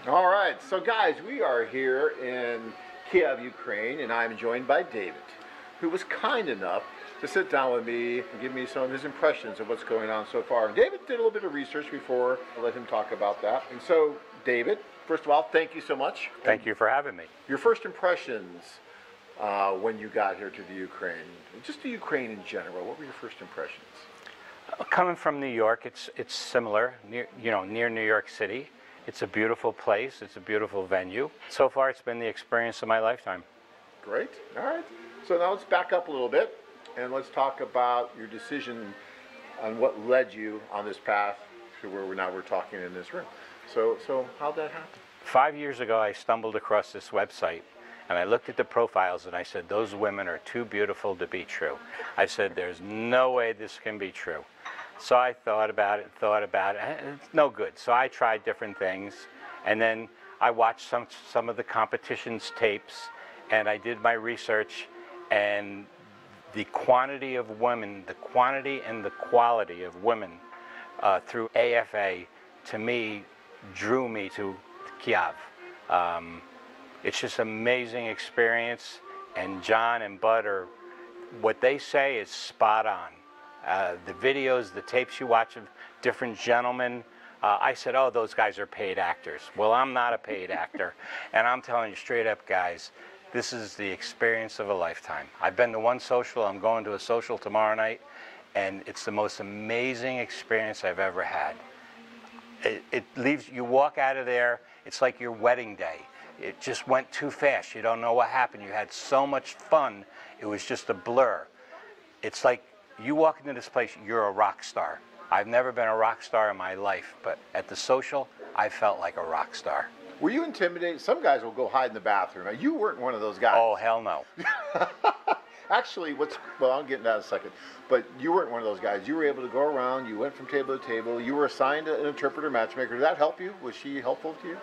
All right, so guys, we are here in Kiev, Ukraine, and I'm joined by David, who was kind enough to sit down with me and give me some of his impressions of what's going on so far. And David did a little bit of research before I let him talk about that. And so, David, first of all, thank you so much. Thank you for having me. Your first impressions when you got here to the Ukraine, just the Ukraine in general, what were your first impressions? Coming from New York, it's similar, near New York City. It's a beautiful place. It's a beautiful venue. So far, it's been the experience of my lifetime. Great. All right. So now let's back up a little bit and let's talk about your decision on what led you on this path to where we're talking in this room. So how'd that happen? 5 years ago, I stumbled across this website, and I looked at the profiles, and I said, those women are too beautiful to be true. I said, there's no way this can be true. So I thought about it, and it's no good. So I tried different things, and then I watched some of the competition's tapes, and I did my research, and the quantity of women, the quantity and the quality of women through AFA, to me, drew me to Kiev. It's just an amazing experience, and John and Bud are, what they say is spot on. The videos, the tapes you watch of different gentlemen, I said, oh, those guys are paid actors. Well, I'm not a paid actor, and I'm telling you straight up, guys, this is the experience of a lifetime. I've been to one social, I'm going to a social tomorrow night, and it's the most amazing experience I've ever had. It leaves, you walk out of there, it's like your wedding day. It just went too fast. You don't know what happened. You had so much fun, it was just a blur. It's like, you walk into this place, you're a rock star. I've never been a rock star in my life, but at the social, I felt like a rock star. Were you intimidated? Some guys will go hide in the bathroom. Now, you weren't one of those guys. Oh, hell no. Actually, well, I'll get into that in a second, but you weren't one of those guys. You were able to go around, you went from table to table, you were assigned an interpreter matchmaker. Did that help you? Was she helpful to you?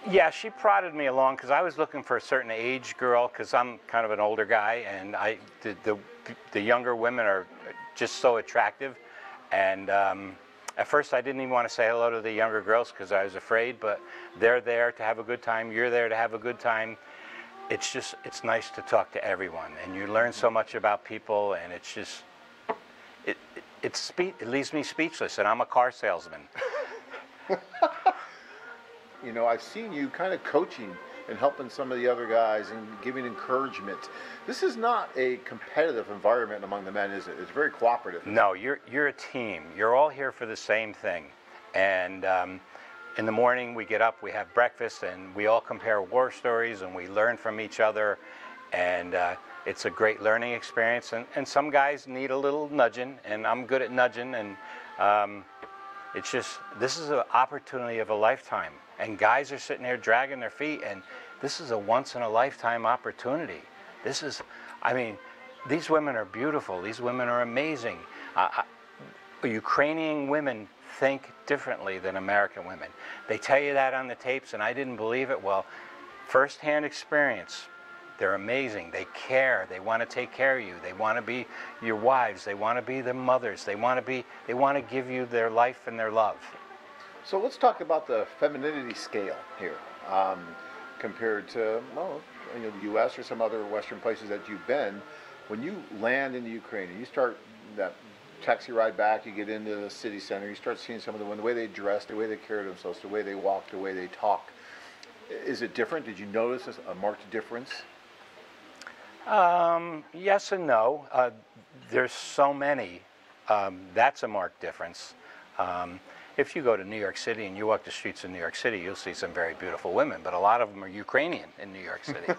Yeah, she prodded me along because I was looking for a certain age girl because I'm kind of an older guy, and the younger women are just so attractive. And at first I didn't even want to say hello to the younger girls because I was afraid, but they're there to have a good time, you're there to have a good time. It's nice to talk to everyone, and you learn so much about people, and it's just, it leaves me speechless, and I'm a car salesman. You know, I've seen you kind of coaching and helping some of the other guys and giving encouragement. This is not a competitive environment among the men, is it? It's very cooperative. No, you're a team. You're all here for the same thing. And in the morning we get up, we have breakfast, and we all compare war stories, and we learn from each other. And it's a great learning experience. And some guys need a little nudging, and I'm good at nudging. And it's just, this is an opportunity of a lifetime. And guys are sitting there dragging their feet, and this is a once-in-a-lifetime opportunity. This is, I mean, these women are beautiful. These women are amazing. Ukrainian women think differently than American women. They tell you that on the tapes, and I didn't believe it. Well, first-hand experience. They're amazing. They care. They want to take care of you. They want to be your wives. They want to be their mothers. They want to give you their life and their love. So let's talk about the femininity scale here, compared to, well, the U.S. or some other Western places that you've been. When you land in the Ukraine and you start that taxi ride back, you get into the city center, you start seeing some of the women, the way they dress, the way they carry themselves, the way they walk, the way they talk. Is it different? Did you notice a marked difference? Yes and no. There's so many. That's a marked difference. If you go to New York City and you walk the streets of New York City, you'll see some very beautiful women, but a lot of them are Ukrainian in New York City.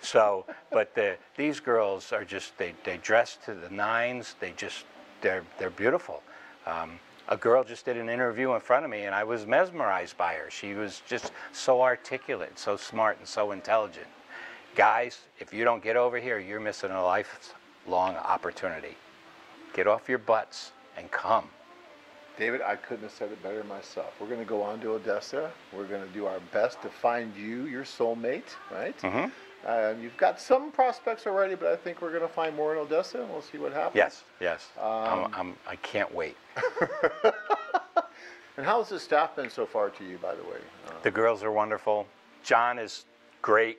So, but these girls are just, they dress to the nines. They're beautiful. A girl just did an interview in front of me, and I was mesmerized by her. She was just so articulate, so smart, and so intelligent. Guys, if you don't get over here, you're missing a lifelong opportunity. Get off your butts and come. David, I couldn't have said it better myself. We're going to go on to Odessa. We're going to do our best to find you, your soulmate, right? Mm-hmm. You've got some prospects already, but I think we're going to find more in Odessa, and we'll see what happens. Yes. I can't wait. And how has the staff been so far to you, by the way? The girls are wonderful. John is great.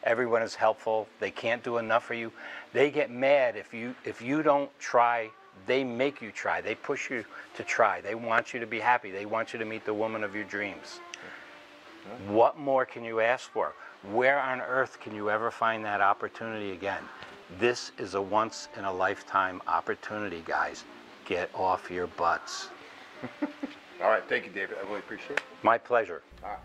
Everyone is helpful. They can't do enough for you. They get mad if you don't try. They make you try. They push you to try. They want you to be happy. They want you to meet the woman of your dreams. What more can you ask for? Where on earth can you ever find that opportunity again? This is a once-in-a-lifetime opportunity, guys. Get off your butts. All right, thank you, David. I really appreciate it. My pleasure. All right.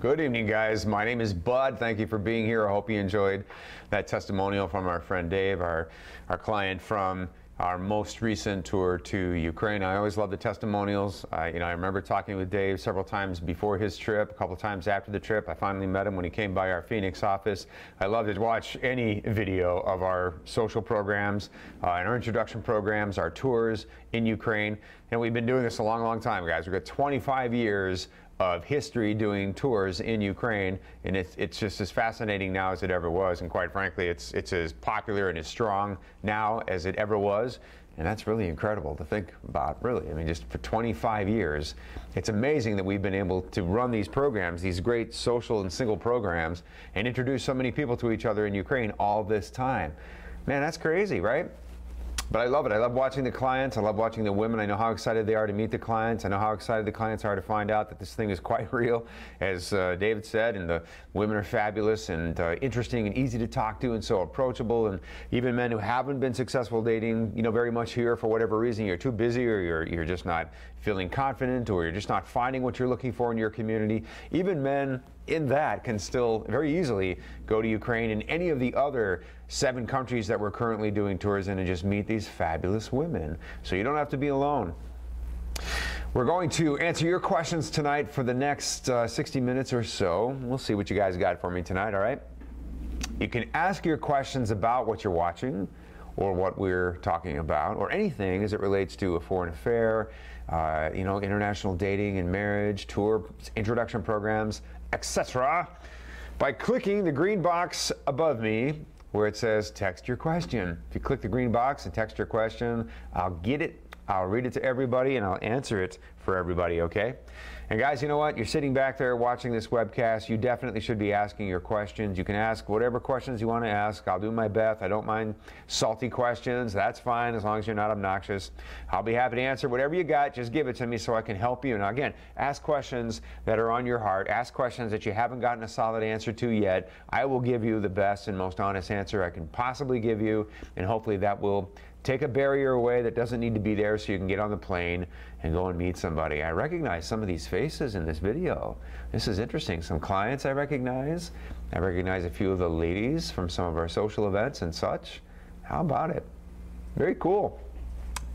Good evening, guys. My name is Bud. Thank you for being here. I hope you enjoyed that testimonial from our friend Dave, our client from our most recent tour to Ukraine. I always love the testimonials. I remember talking with Dave several times before his trip, a couple of times after the trip. I finally met him when he came by our Phoenix office. I love to watch any video of our social programs and our introduction programs, our tours in Ukraine. And we've been doing this a long, long time, guys. We've got 25 years of history doing tours in Ukraine, and it's just as fascinating now as it ever was, and quite frankly, it's as popular and as strong now as it ever was, and that's really incredible to think about, really. I mean, just for 25 years, it's amazing that we've been able to run these programs, these great social and single programs, and introduce so many people to each other in Ukraine all this time. Man, that's crazy, right? But I love it. I love watching the clients. I love watching the women. I know how excited they are to meet the clients. I know how excited the clients are to find out that this thing is quite real, as David said, and the women are fabulous and interesting and easy to talk to and so approachable. And even men who haven't been successful dating, very much here for whatever reason, you're too busy or you're just not feeling confident or you're just not finding what you're looking for in your community. Even men in that can still very easily go to Ukraine and any of the other 7 countries that we're currently doing tours in and just meet these fabulous women. So you don't have to be alone. We're going to answer your questions tonight for the next 60 minutes or so. We'll see what you guys got for me tonight, all right? You can ask your questions about what you're watching or what we're talking about or anything as it relates to a foreign affair, international dating and marriage, tour, introduction programs, etc. by clicking the green box above me where it says text your question. If you click the green box and text your question, I'll get it, I'll read it to everybody, and I'll answer it for everybody, okay? And guys, you know what? You're sitting back there watching this webcast. You definitely should be asking your questions. You can ask whatever questions you want to ask. I'll do my best. I don't mind salty questions. That's fine as long as you're not obnoxious. I'll be happy to answer whatever you got. Just give it to me so I can help you. Now, again, ask questions that are on your heart. Ask questions that you haven't gotten a solid answer to yet. I will give you the best and most honest answer I can possibly give you, and hopefully that will take a barrier away that doesn't need to be there so you can get on the plane and go and meet somebody. I recognize some of these faces in this video. This is interesting. Some clients I recognize. I recognize a few of the ladies from some of our social events and such. How about it? Very cool.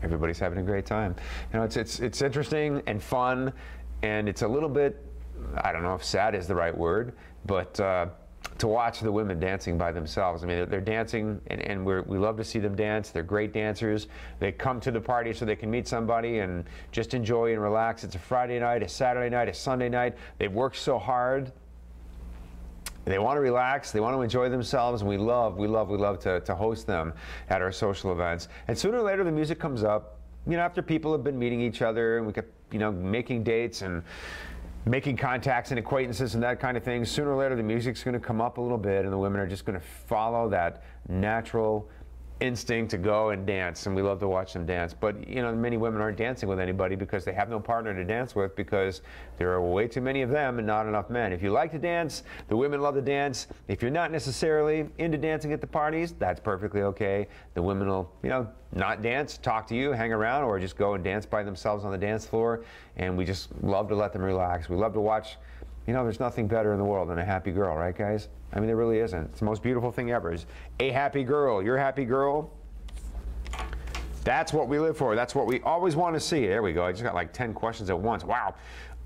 Everybody's having a great time. It's interesting and fun, and it's a little bit, I don't know if sad is the right word, but to watch the women dancing by themselves. I mean, they're dancing, and we love to see them dance. They're great dancers. They come to the party so they can meet somebody and just enjoy and relax. It's a Friday night, a Saturday night, a Sunday night. They've worked so hard. They want to relax. They want to enjoy themselves, and we love to host them at our social events. And sooner or later, the music comes up. After people have been meeting each other, and we get, making dates and making contacts and acquaintances and that kind of thing, sooner or later the music's going to come up a little bit and the women are just going to follow that natural instinct to go and dance, and we love to watch them dance. But many women aren't dancing with anybody because they have no partner to dance with, because there are way too many of them and not enough men. If you like to dance, the women love to dance. If you're not necessarily into dancing at the parties, that's perfectly okay. The women will not dance, talk to you, hang around, or just go and dance by themselves on the dance floor, and we just love to let them relax. We love to watch. There's nothing better in the world than a happy girl, right, guys? I mean, there really isn't. It's the most beautiful thing ever, is a happy girl. You're a happy girl. That's what we live for. That's what we always want to see. There we go. I just got like 10 questions at once. Wow.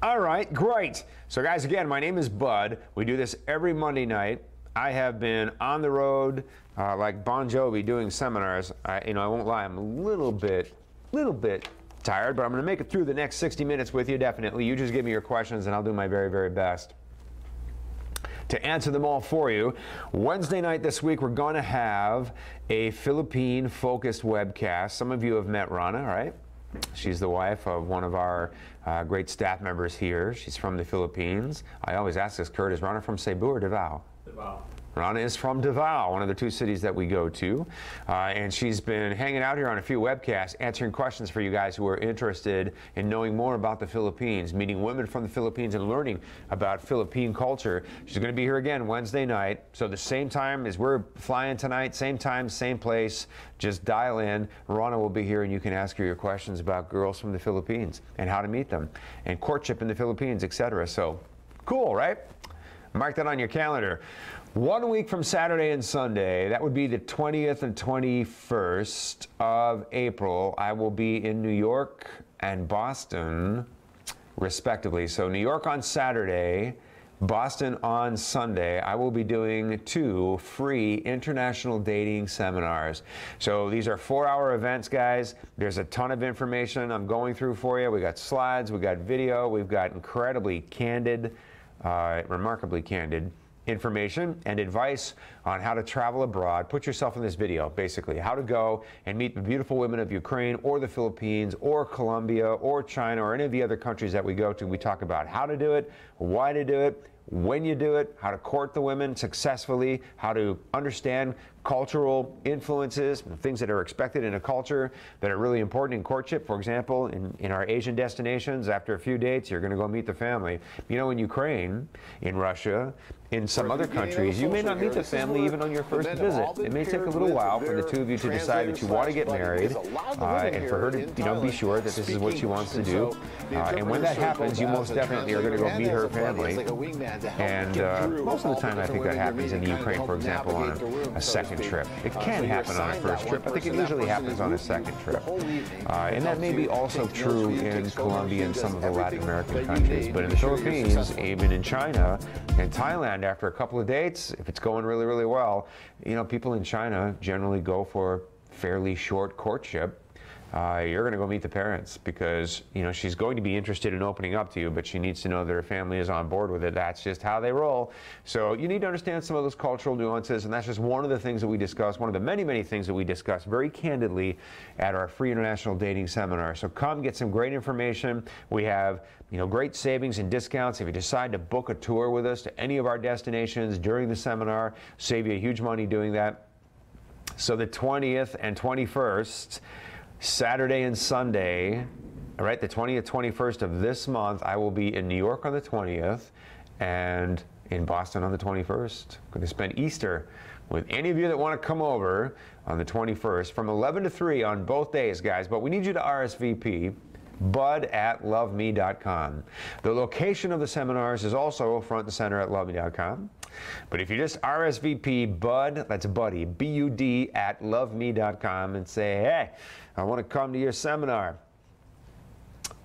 All right, great. So, guys, again, my name is Bud. We do this every Monday night. I have been on the road like Bon Jovi doing seminars. I won't lie. I'm a little bit tired, but I'm going to make it through the next 60 minutes with you, definitely. You just give me your questions, and I'll do my very, very best to answer them all for you. Wednesday night this week, we're going to have a Philippine-focused webcast. Some of you have met Rana, right? She's the wife of one of our great staff members here. She's from the Philippines. I always ask this, Kurt, is Rana from Cebu or Davao? Davao. Rana is from Davao, one of the two cities that we go to. And she's been hanging out here on a few webcasts, answering questions for you guys who are interested in knowing more about the Philippines, meeting women from the Philippines and learning about Philippine culture. She's going to be here again Wednesday night. So the same time as we're flying tonight, same time, same place. Just dial in. Rana will be here and you can ask her your questions about girls from the Philippines and how to meet them and courtship in the Philippines, etc. So cool, right? Mark that on your calendar. 1 week from Saturday and Sunday, that would be the 20th and 21st of April, I will be in New York and Boston, respectively. So New York on Saturday, Boston on Sunday. I will be doing 2 free international dating seminars. So these are 4-hour events, guys. There's a ton of information I'm going through for you. We got slides, we got video, we've got incredibly candid, remarkably candid information and advice on how to travel abroad. Put yourself in this video, basically, how to go and meet the beautiful women of Ukraine or the Philippines or Colombia or China or any of the other countries that we go to. We talk about how to do it, why to do it, when you do it, how to court the women successfully, how to understand cultural influences, things that are expected in a culture that are really important in courtship. For example, in our Asian destinations, after a few dates, you're going to go meet the family. You know, in Ukraine, in Russia, in some other countries, you may not meet the family even on your first visit. It may take a little while for the two of you to decide that you want to get married, and for her to, you know, be sure that this is what she wants to do. And when that happens, you most definitely are going to go meet her family. And most of the time, I think that happens in the Ukraine, for example, on a second trip. It can happen on a first trip. I think it usually happens on a second trip. And that may be also true in Colombia and some of the Latin American countries. But in the Philippines, even in China and Thailand, after a couple of dates, if it's going really, really well, you know, people in China generally go for fairly short courtship. You're going to go meet the parents because, you know, she's going to be interested in opening up to you, but she needs to know that her family is on board with it. That's just how they roll. So you need to understand some of those cultural nuances, and that's just one of the things that we discuss, one of the many, many things that we discuss very candidly at our free international dating seminar. So come get some great information. We have, you know, great savings and discounts if you decide to book a tour with us to any of our destinations during the seminar. Save you a huge money doing that. So the 20th and 21st, Saturday and Sunday, all right, the 20th, 21st of this month, I will be in New York on the 20th and in Boston on the 21st. I'm going to spend Easter with any of you that want to come over on the 21st from 11 to 3 on both days, guys. But we need you to RSVP. bud@loveme.com. The location of the seminars is also front and center at loveme.com. But if you just RSVP Bud, that's Buddy, B-U-D, @loveme.com and say, hey, I want to come to your seminar.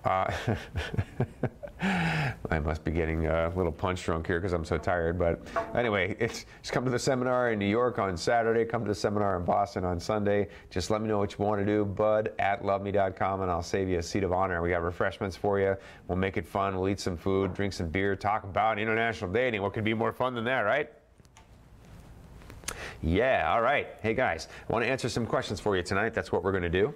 I must be getting a little punch drunk here because I'm so tired. But anyway, just come to the seminar in New York on Saturday. Come to the seminar in Boston on Sunday. Just let me know what you want to do. bud@loveme.com, and I'll save you a seat of honor. We got refreshments for you. We'll make it fun. We'll eat some food, drink some beer, talk about international dating. What could be more fun than that, right? Yeah, all right. Hey, guys, I want to answer some questions for you tonight. That's what we're going to do.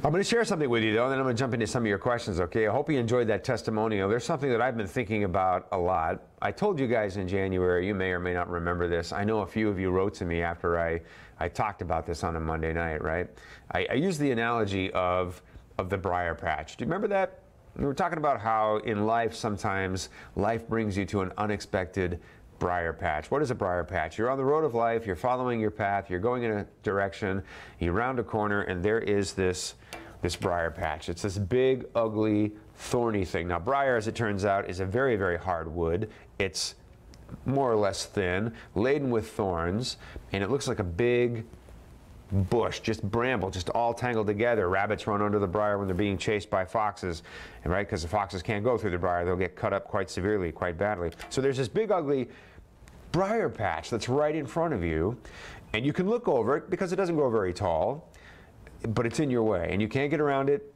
I'm going to share something with you, though, and then I'm going to jump into some of your questions, okay? I hope you enjoyed that testimonial. There's something that I've been thinking about a lot. I told you guys in January, you may or may not remember this. I know a few of you wrote to me after I talked about this on a Monday night, right? I used the analogy of the briar patch. Do you remember that? We were talking about how in life, sometimes life brings you to an unexpected briar patch. What is a briar patch? You're on the road of life, you're following your path, you're going in a direction, you round a corner, and there is this briar patch. It's this big, ugly, thorny thing. Now, briar, as it turns out, is a very, very hard wood. It's more or less thin, laden with thorns, and it looks like a big bush, just bramble, just all tangled together. Rabbits run under the briar when they're being chased by foxes, and right, because the foxes can't go through the briar. They'll get cut up quite severely, quite badly. So there's this big, ugly briar patch that's right in front of you, and you can look over it because it doesn't grow very tall, but it's in your way, and you can't get around it,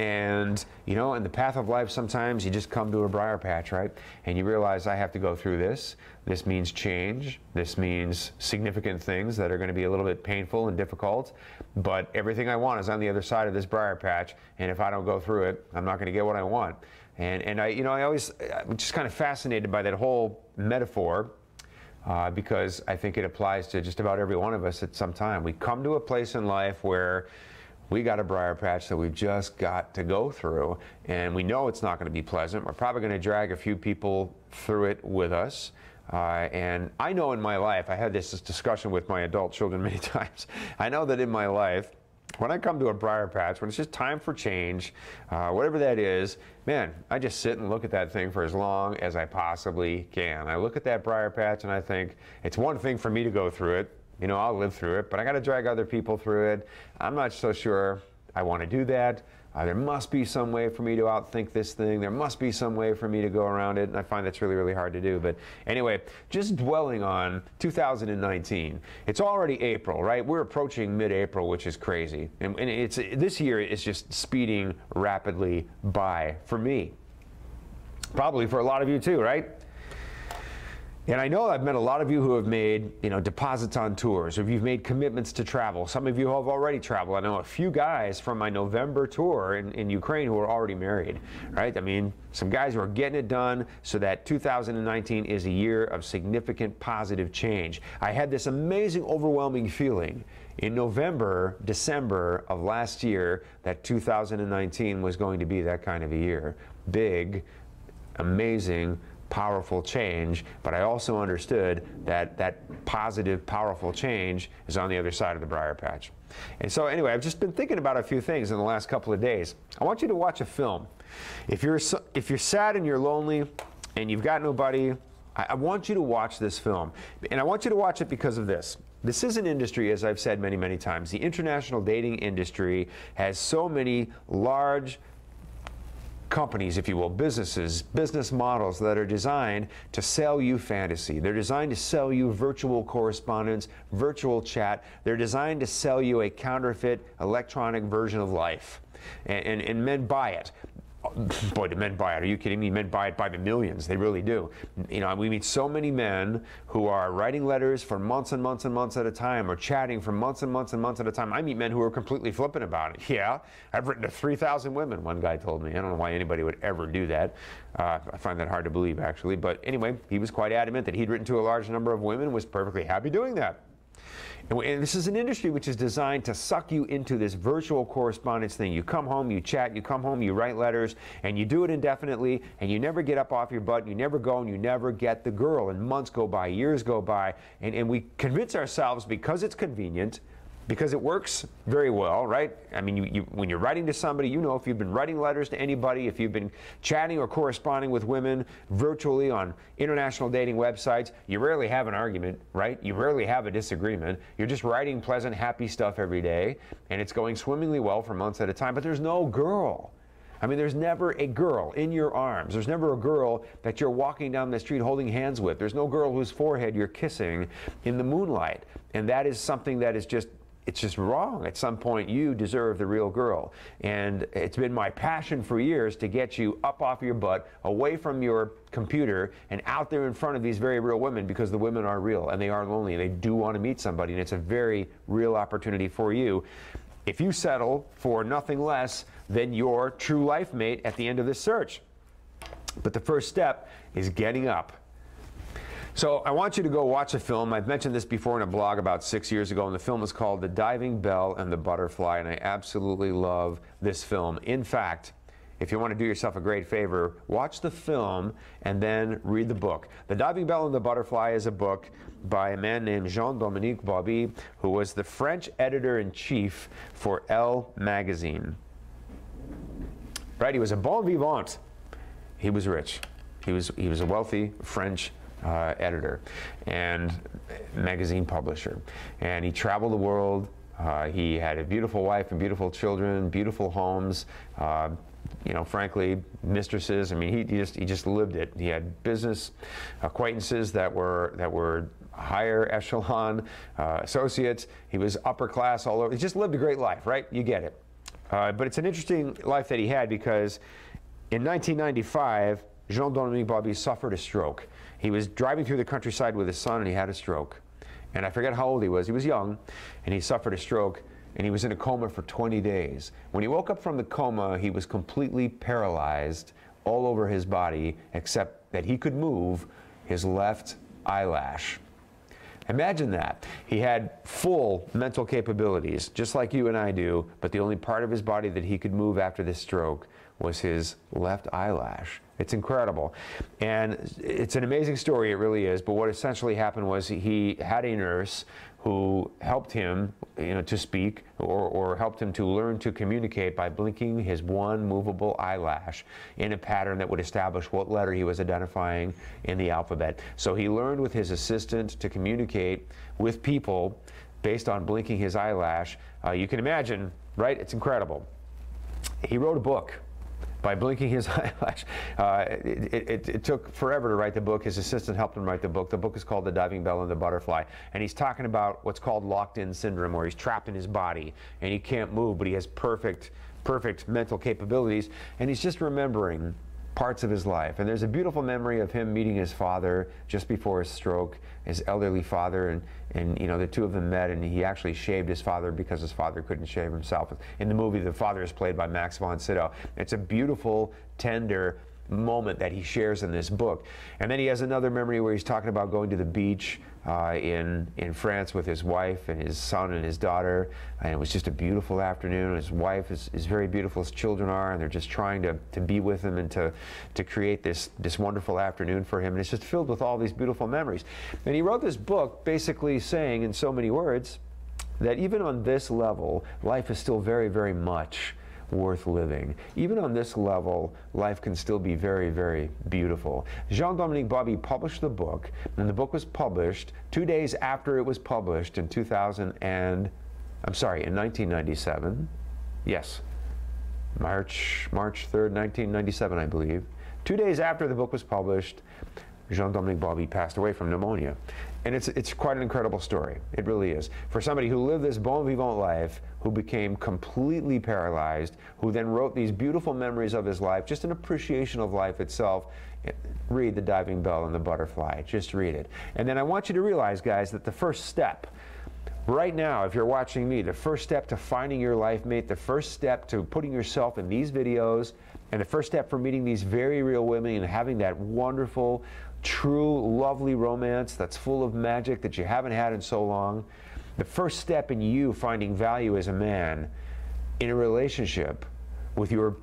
And, you know, in the path of life, sometimes you just come to a briar patch, right? And you realize I have to go through this. This means change. This means significant things that are going to be a little bit painful and difficult. But everything I want is on the other side of this briar patch. And if I don't go through it, I'm not going to get what I want. And I'm just kind of fascinated by that whole metaphor. Because I think it applies to just about every one of us at some time. We come to a place in life where we got a briar patch that we've just got to go through, and we know it's not going to be pleasant. We're probably going to drag a few people through it with us. And I know in my life, I had this discussion with my adult children many times. I know that in my life, when I come to a briar patch, when it's just time for change, whatever that is, man, I just sit and look at that thing for as long as I possibly can. I look at that briar patch and I think, it's one thing for me to go through it. You know, I'll live through it, but I got to drag other people through it. I'm not so sure I want to do that. There must be some way for me to outthink this thing. There must be some way for me to go around it, and I find that's really, really hard to do. But anyway, just dwelling on 2019. It's already April, right? We're approaching mid-April, which is crazy. And this year is just speeding rapidly by for me. Probably for a lot of you too, right? And I know I've met a lot of you who have made, you know, deposits on tours, or you've made commitments to travel. Some of you have already traveled. I know a few guys from my November tour in Ukraine who are already married, right? I mean, some guys who are getting it done so that 2019 is a year of significant positive change. I had this amazing, overwhelming feeling in November, December of last year that 2019 was going to be that kind of a year. Big, amazing, powerful change, but I also understood that that positive, powerful change is on the other side of the briar patch. And so anyway, I've just been thinking about a few things in the last couple of days. I want you to watch a film. If you're sad and you're lonely and you've got nobody, I want you to watch this film. And I want you to watch it because of this. This is an industry, as I've said many, many times, the international dating industry has so many large companies, if you will, businesses, business models that are designed to sell you fantasy. They're designed to sell you virtual correspondence, virtual chat. They're designed to sell you a counterfeit electronic version of life. And men buy it. Boy, do men buy it. Are you kidding me? Men buy it by the millions. They really do. You know, we meet so many men who are writing letters for months and months and months at a time, or chatting for months and months and months at a time. I meet men who are completely flippant about it. Yeah, I've written to 3,000 women, one guy told me. I don't know why anybody would ever do that. I find that hard to believe, actually. But anyway, he was quite adamant that he'd written to a large number of women and was perfectly happy doing that. And this is an industry which is designed to suck you into this virtual correspondence thing. You come home, you chat, you come home, you write letters, and you do it indefinitely, and you never get up off your butt, you never go, and you never get the girl. And months go by, years go by, and we convince ourselves, because it's convenient, because it works very well, right? I mean, when you're writing to somebody, you know, if you've been writing letters to anybody, if you've been chatting or corresponding with women virtually on international dating websites, you rarely have an argument, right? You rarely have a disagreement. You're just writing pleasant, happy stuff every day, and it's going swimmingly well for months at a time, but there's no girl. I mean, there's never a girl in your arms. There's never a girl that you're walking down the street holding hands with. There's no girl whose forehead you're kissing in the moonlight. And that is something that is just, it's just wrong. At some point, you deserve the real girl. And it's been my passion for years to get you up off your butt, away from your computer, and out there in front of these very real women, because the women are real, and they are lonely, and they do want to meet somebody, and it's a very real opportunity for you. If you settle for nothing less than your true life mate at the end of this search. But the first step is getting up. So I want you to go watch a film. I've mentioned this before in a blog about 6 years ago, and the film is called The Diving Bell and the Butterfly, and I absolutely love this film. In fact, if you want to do yourself a great favor, watch the film and then read the book. The Diving Bell and the Butterfly is a book by a man named Jean-Dominique Bauby, who was the French editor-in-chief for Elle magazine. Right? He was a bon vivant. He was rich. He was a wealthy French editor and magazine publisher, and he traveled the world. He had a beautiful wife and beautiful children, beautiful homes, you know, frankly, mistresses. I mean, he just lived it. He had business acquaintances that were higher echelon associates. He was upper class all over. He just lived a great life, right? You get it. But it's an interesting life that he had, because in 1995, Jean-Dominique Bauby suffered a stroke. He was driving through the countryside with his son, and he had a stroke. And I forget how old he was. He was young, and he suffered a stroke, and he was in a coma for 20 days. When he woke up from the coma, he was completely paralyzed all over his body, except that he could move his left eyelash. Imagine that. He had full mental capabilities, just like you and I do, but the only part of his body that he could move after this stroke was his left eyelash. It's incredible. And it's an amazing story, it really is, but what essentially happened was he had a nurse who helped him, to speak, or helped him to learn to communicate by blinking his one movable eyelash in a pattern that would establish what letter he was identifying in the alphabet. So he learned with his assistant to communicate with people based on blinking his eyelash. You can imagine, right? It's incredible. He wrote a book by blinking his eyelash. It took forever to write the book. His assistant helped him write the book. The book is called The Diving Bell and the Butterfly. And he's talking about what's called locked-in syndrome, where he's trapped in his body and he can't move, but he has perfect mental capabilities. And he's just remembering parts of his life. And there's a beautiful memory of him meeting his father just before his stroke, his elderly father, and the two of them met, and he actually shaved his father because his father couldn't shave himself. In the movie, the father is played by Max von Sydow. It's a beautiful, tender moment that he shares in this book. And then he has another memory where he's talking about going to the beach in France with his wife and his son and his daughter, and it was just a beautiful afternoon. His wife is very beautiful, his children are, and they're just trying to be with him and to create this wonderful afternoon for him. And it's just filled with all these beautiful memories. And he wrote this book basically saying, in so many words, that even on this level, life is still very, very much worth living. Even on this level, life can still be very, very beautiful. Jean-Dominique Bauby published the book, and the book was published 2 days after it was published in 1997. Yes, March 3rd, 1997, I believe. 2 days after the book was published, Jean-Dominique Bauby passed away from pneumonia. And it's quite an incredible story. It really is. For somebody who lived this bon vivant life, who became completely paralyzed, who then wrote these beautiful memories of his life, just an appreciation of life itself. Read The Diving Bell and the Butterfly. Just read it. And then I want you to realize, guys, that the first step, right now, if you're watching me, the first step to finding your life mate, the first step to putting yourself in these videos, and the first step for meeting these very real women and having that wonderful, true, lovely romance that's full of magic that you haven't had in so long, the first step in you finding value as a man in a relationship with your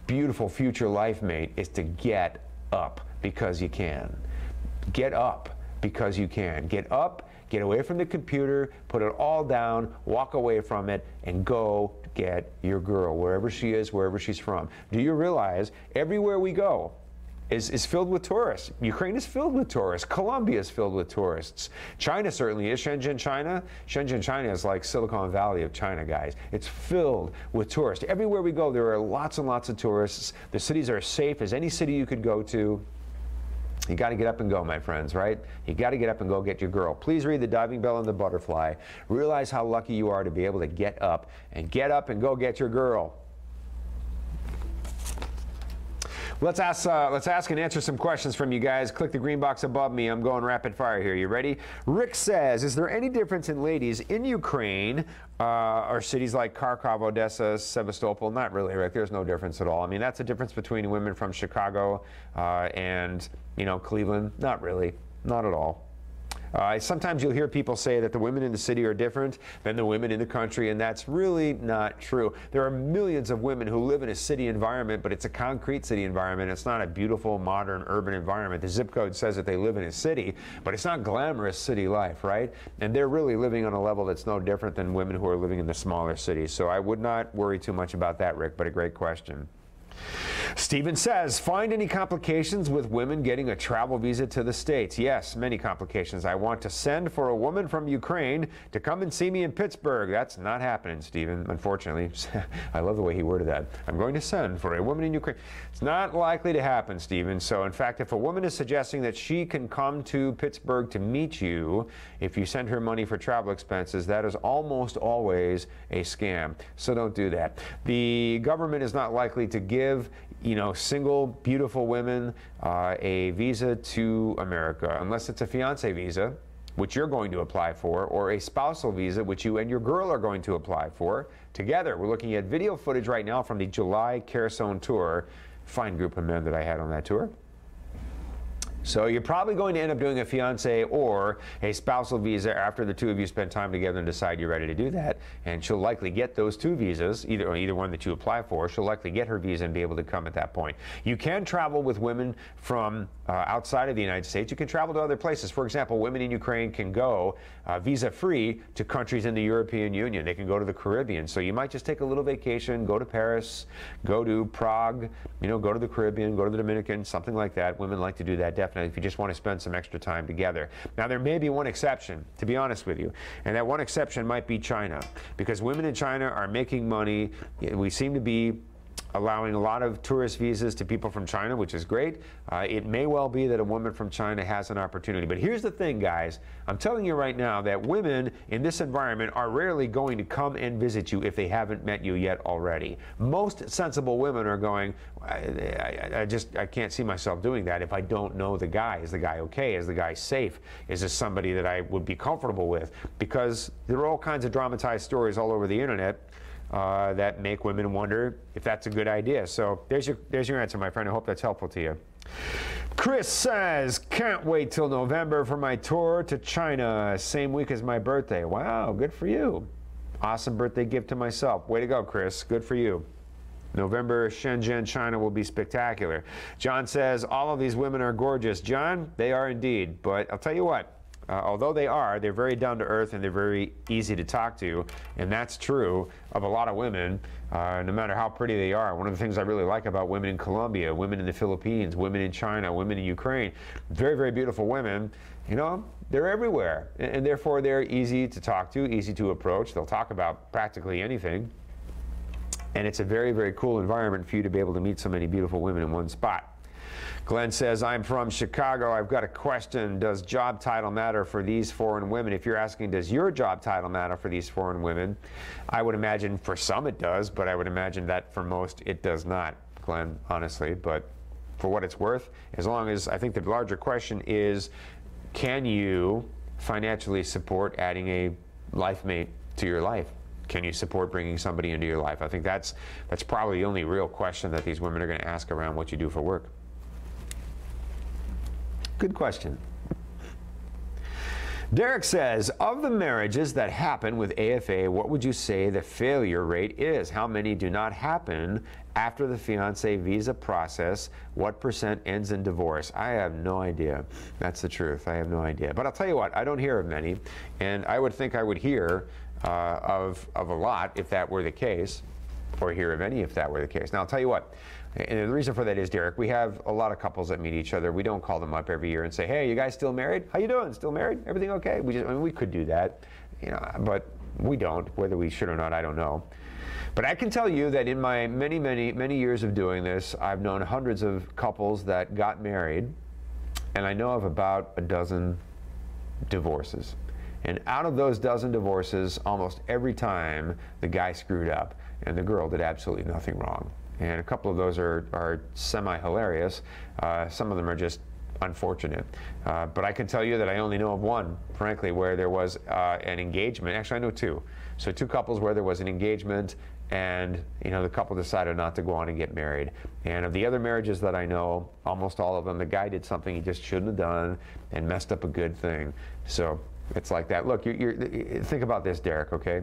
beautiful future life mate is to get up, because you can. Get up because you can. Get up, get away from the computer, put it all down, walk away from it, and go get your girl, wherever she is, wherever she's from. Do you realize everywhere we go is filled with tourists? Ukraine is filled with tourists. Colombia is filled with tourists. China certainly is. Shenzhen, China is like Silicon Valley of China, guys. It's filled with tourists. Everywhere we go, there are lots and lots of tourists. The cities are as safe as any city you could go to. You got to get up and go, my friends, right? You got to get up and go get your girl. Please read The Diving Bell and the Butterfly. Realize how lucky you are to be able to get up and go get your girl. Let's ask and answer some questions from you guys. Click the green box above me. I'm going rapid fire here. You ready? Rick says, is there any difference in ladies in Ukraine or cities like Kharkov, Odessa, Sevastopol? Not really, Rick. There's no difference at all. I mean, that's a difference between women from Chicago and, Cleveland. Not really. Not at all. Sometimes you'll hear people say that the women in the city are different than the women in the country, and that's really not true. There are millions of women who live in a city environment, but it's a concrete city environment. It's not a beautiful, modern, urban environment. The zip code says that they live in a city, but it's not glamorous city life, right? And they're really living on a level that's no different than women who are living in the smaller cities. So I would not worry too much about that, Rick, but a great question. Steven says, find any complications with women getting a travel visa to the States? Yes, many complications. I want to send for a woman from Ukraine to come and see me in Pittsburgh. That's not happening, Steven, unfortunately. I love the way he worded that. I'm going to send for a woman in Ukraine. It's not likely to happen, Steven. So, in fact, if a woman is suggesting that she can come to Pittsburgh to meet you, if you send her money for travel expenses, that is almost always a scam. So don't do that. The government is not likely to give single, beautiful women a visa to America, unless it's a fiancé visa, which you're going to apply for, or a spousal visa, which you and your girl are going to apply for together. We're looking at video footage right now from the July Kherson tour. Fine group of men that I had on that tour. So you're probably going to end up doing a fiancé or a spousal visa after the two of you spend time together and decide you're ready to do that. And she'll likely get those two visas, either one that you apply for. She'll likely get her visa and be able to come at that point. You can travel with women from outside of the United States. You can travel to other places. For example, women in Ukraine can go visa-free to countries in the European Union. They can go to the Caribbean. So you might just take a little vacation, go to Paris, go to Prague, go to the Caribbean, go to the Dominican, something like that. Women like to do that definitely if you just want to spend some extra time together. Now, there may be one exception, to be honest with you, and that one exception might be China, because women in China are making money. We seem to be allowing a lot of tourist visas to people from China, which is great. It may well be that a woman from China has an opportunity. But here's the thing, guys. I'm telling you right now that women in this environment are rarely going to come and visit you if they haven't met you yet already. Most sensible women are going, I can't see myself doing that if I don't know the guy. Is the guy okay? Is the guy safe? Is this somebody that I would be comfortable with? Because there are all kinds of dramatized stories all over the internet that make women wonder if that's a good idea. So there's your answer, my friend. I hope that's helpful to you. Chris says, can't wait till November for my tour to China, same week as my birthday. Wow, good for you. Awesome birthday gift to myself. Way to go, Chris. Good for you. November, Shenzhen, China will be spectacular. John says, all of these women are gorgeous. John, they are indeed. But I'll tell you what. Although they're very down to earth and they're very easy to talk to, and that's true of a lot of women, no matter how pretty they are. One of the things I really like about women in Colombia, women in the Philippines, women in China, women in Ukraine, very, very beautiful women, they're everywhere, and therefore they're easy to talk to, easy to approach. They'll talk about practically anything, and it's a very, very cool environment for you to be able to meet so many beautiful women in one spot. Glenn says, I'm from Chicago. I've got a question. Does job title matter for these foreign women? If you're asking, does your job title matter for these foreign women? I would imagine for some it does, but I would imagine that for most it does not, Glenn, honestly. But for what it's worth, as long as, I think the larger question is, can you financially support adding a life mate to your life? Can you support bringing somebody into your life? I think that's probably the only real question that these women are going to ask around what you do for work. Good question. Derek says, of the marriages that happen with AFA, what would you say the failure rate is? How many do not happen after the fiancé visa process? What percent ends in divorce? I have no idea. That's the truth. I have no idea. But I'll tell you what, I don't hear of many, and I would think I would hear of a lot if that were the case, or hear of any if that were the case. Now, I'll tell you what. And the reason for that is, Derek, we have a lot of couples that meet each other. We don't call them up every year and say, hey, you guys still married? How you doing? Still married? Everything okay? We could do that, but we don't. Whether we should or not, I don't know. But I can tell you that in my many, many, many years of doing this, I've known hundreds of couples that got married, and I know of about a dozen divorces. And out of those dozen divorces, almost every time the guy screwed up and the girl did absolutely nothing wrong. And a couple of those are semi-hilarious. Some of them are just unfortunate. But I can tell you that I only know of one, frankly, where there was an engagement. Actually, I know two. So two couples where there was an engagement, and the couple decided not to go on and get married. And of the other marriages that I know, almost all of them, the guy did something he just shouldn't have done and messed up a good thing. So it's like that. Look, think about this, Derek, okay?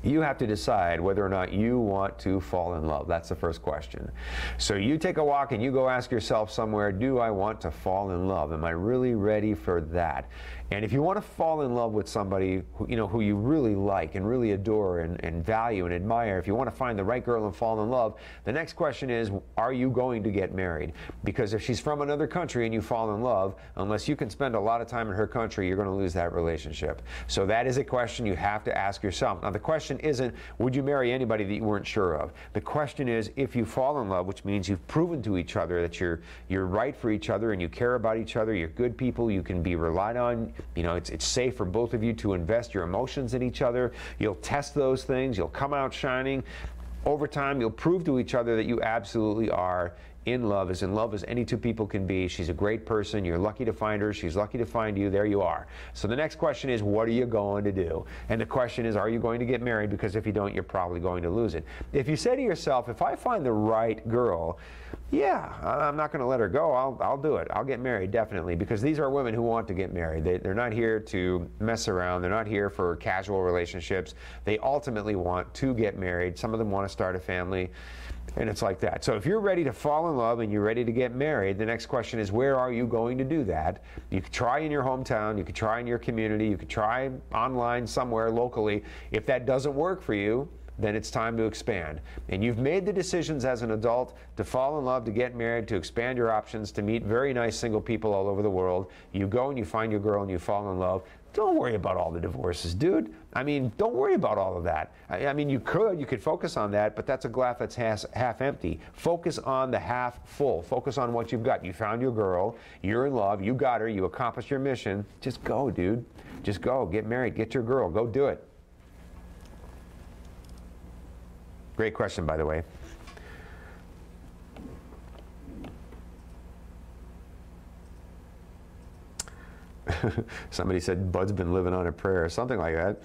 You have to decide whether or not you want to fall in love. That's the first question. So you take a walk and you go ask yourself somewhere, do I want to fall in love? Am I really ready for that? And if you want to fall in love with somebody who you really like and really adore and value and admire, if you want to find the right girl and fall in love, the next question is, are you going to get married? Because if she's from another country and you fall in love, unless you can spend a lot of time in her country, you're going to lose that relationship. So that is a question you have to ask yourself. Now the question isn't, would you marry anybody that you weren't sure of? The question is, if you fall in love, which means you've proven to each other that you're right for each other and you care about each other, you're good people, you can be relied on, it's safe for both of you to invest your emotions in each other, you'll test those things, you'll come out shining. Over time, you'll prove to each other that you absolutely are in love as any two people can be. She's a great person. You're lucky to find her. She's lucky to find you. There you are. So the next question is, what are you going to do? And the question is, are you going to get married? Because if you don't, you're probably going to lose it. If you say to yourself, if I find the right girl, yeah, I'm not going to let her go. I'll do it. I'll get married, definitely, because these are women who want to get married. They're not here to mess around. They're not here for casual relationships. They ultimately want to get married. Some of them want to start a family. And it's like that. So if you're ready to fall in love and you're ready to get married, the next question is, where are you going to do that? You could try in your hometown, you could try in your community, you could try online somewhere locally. If that doesn't work for you, then it's time to expand. And you've made the decisions as an adult to fall in love, to get married, to expand your options, to meet very nice single people all over the world. You go and you find your girl and you fall in love. Don't worry about all the divorces, dude. I mean, don't worry about all of that. I mean, you could focus on that, but that's a glass that's half empty. Focus on the half full. Focus on what you've got. You found your girl, you're in love, you got her, you accomplished your mission. Just go, dude. Just go, get married, get your girl, go do it. Great question, by the way. Somebody said Bud's been living on a prayer, something like that.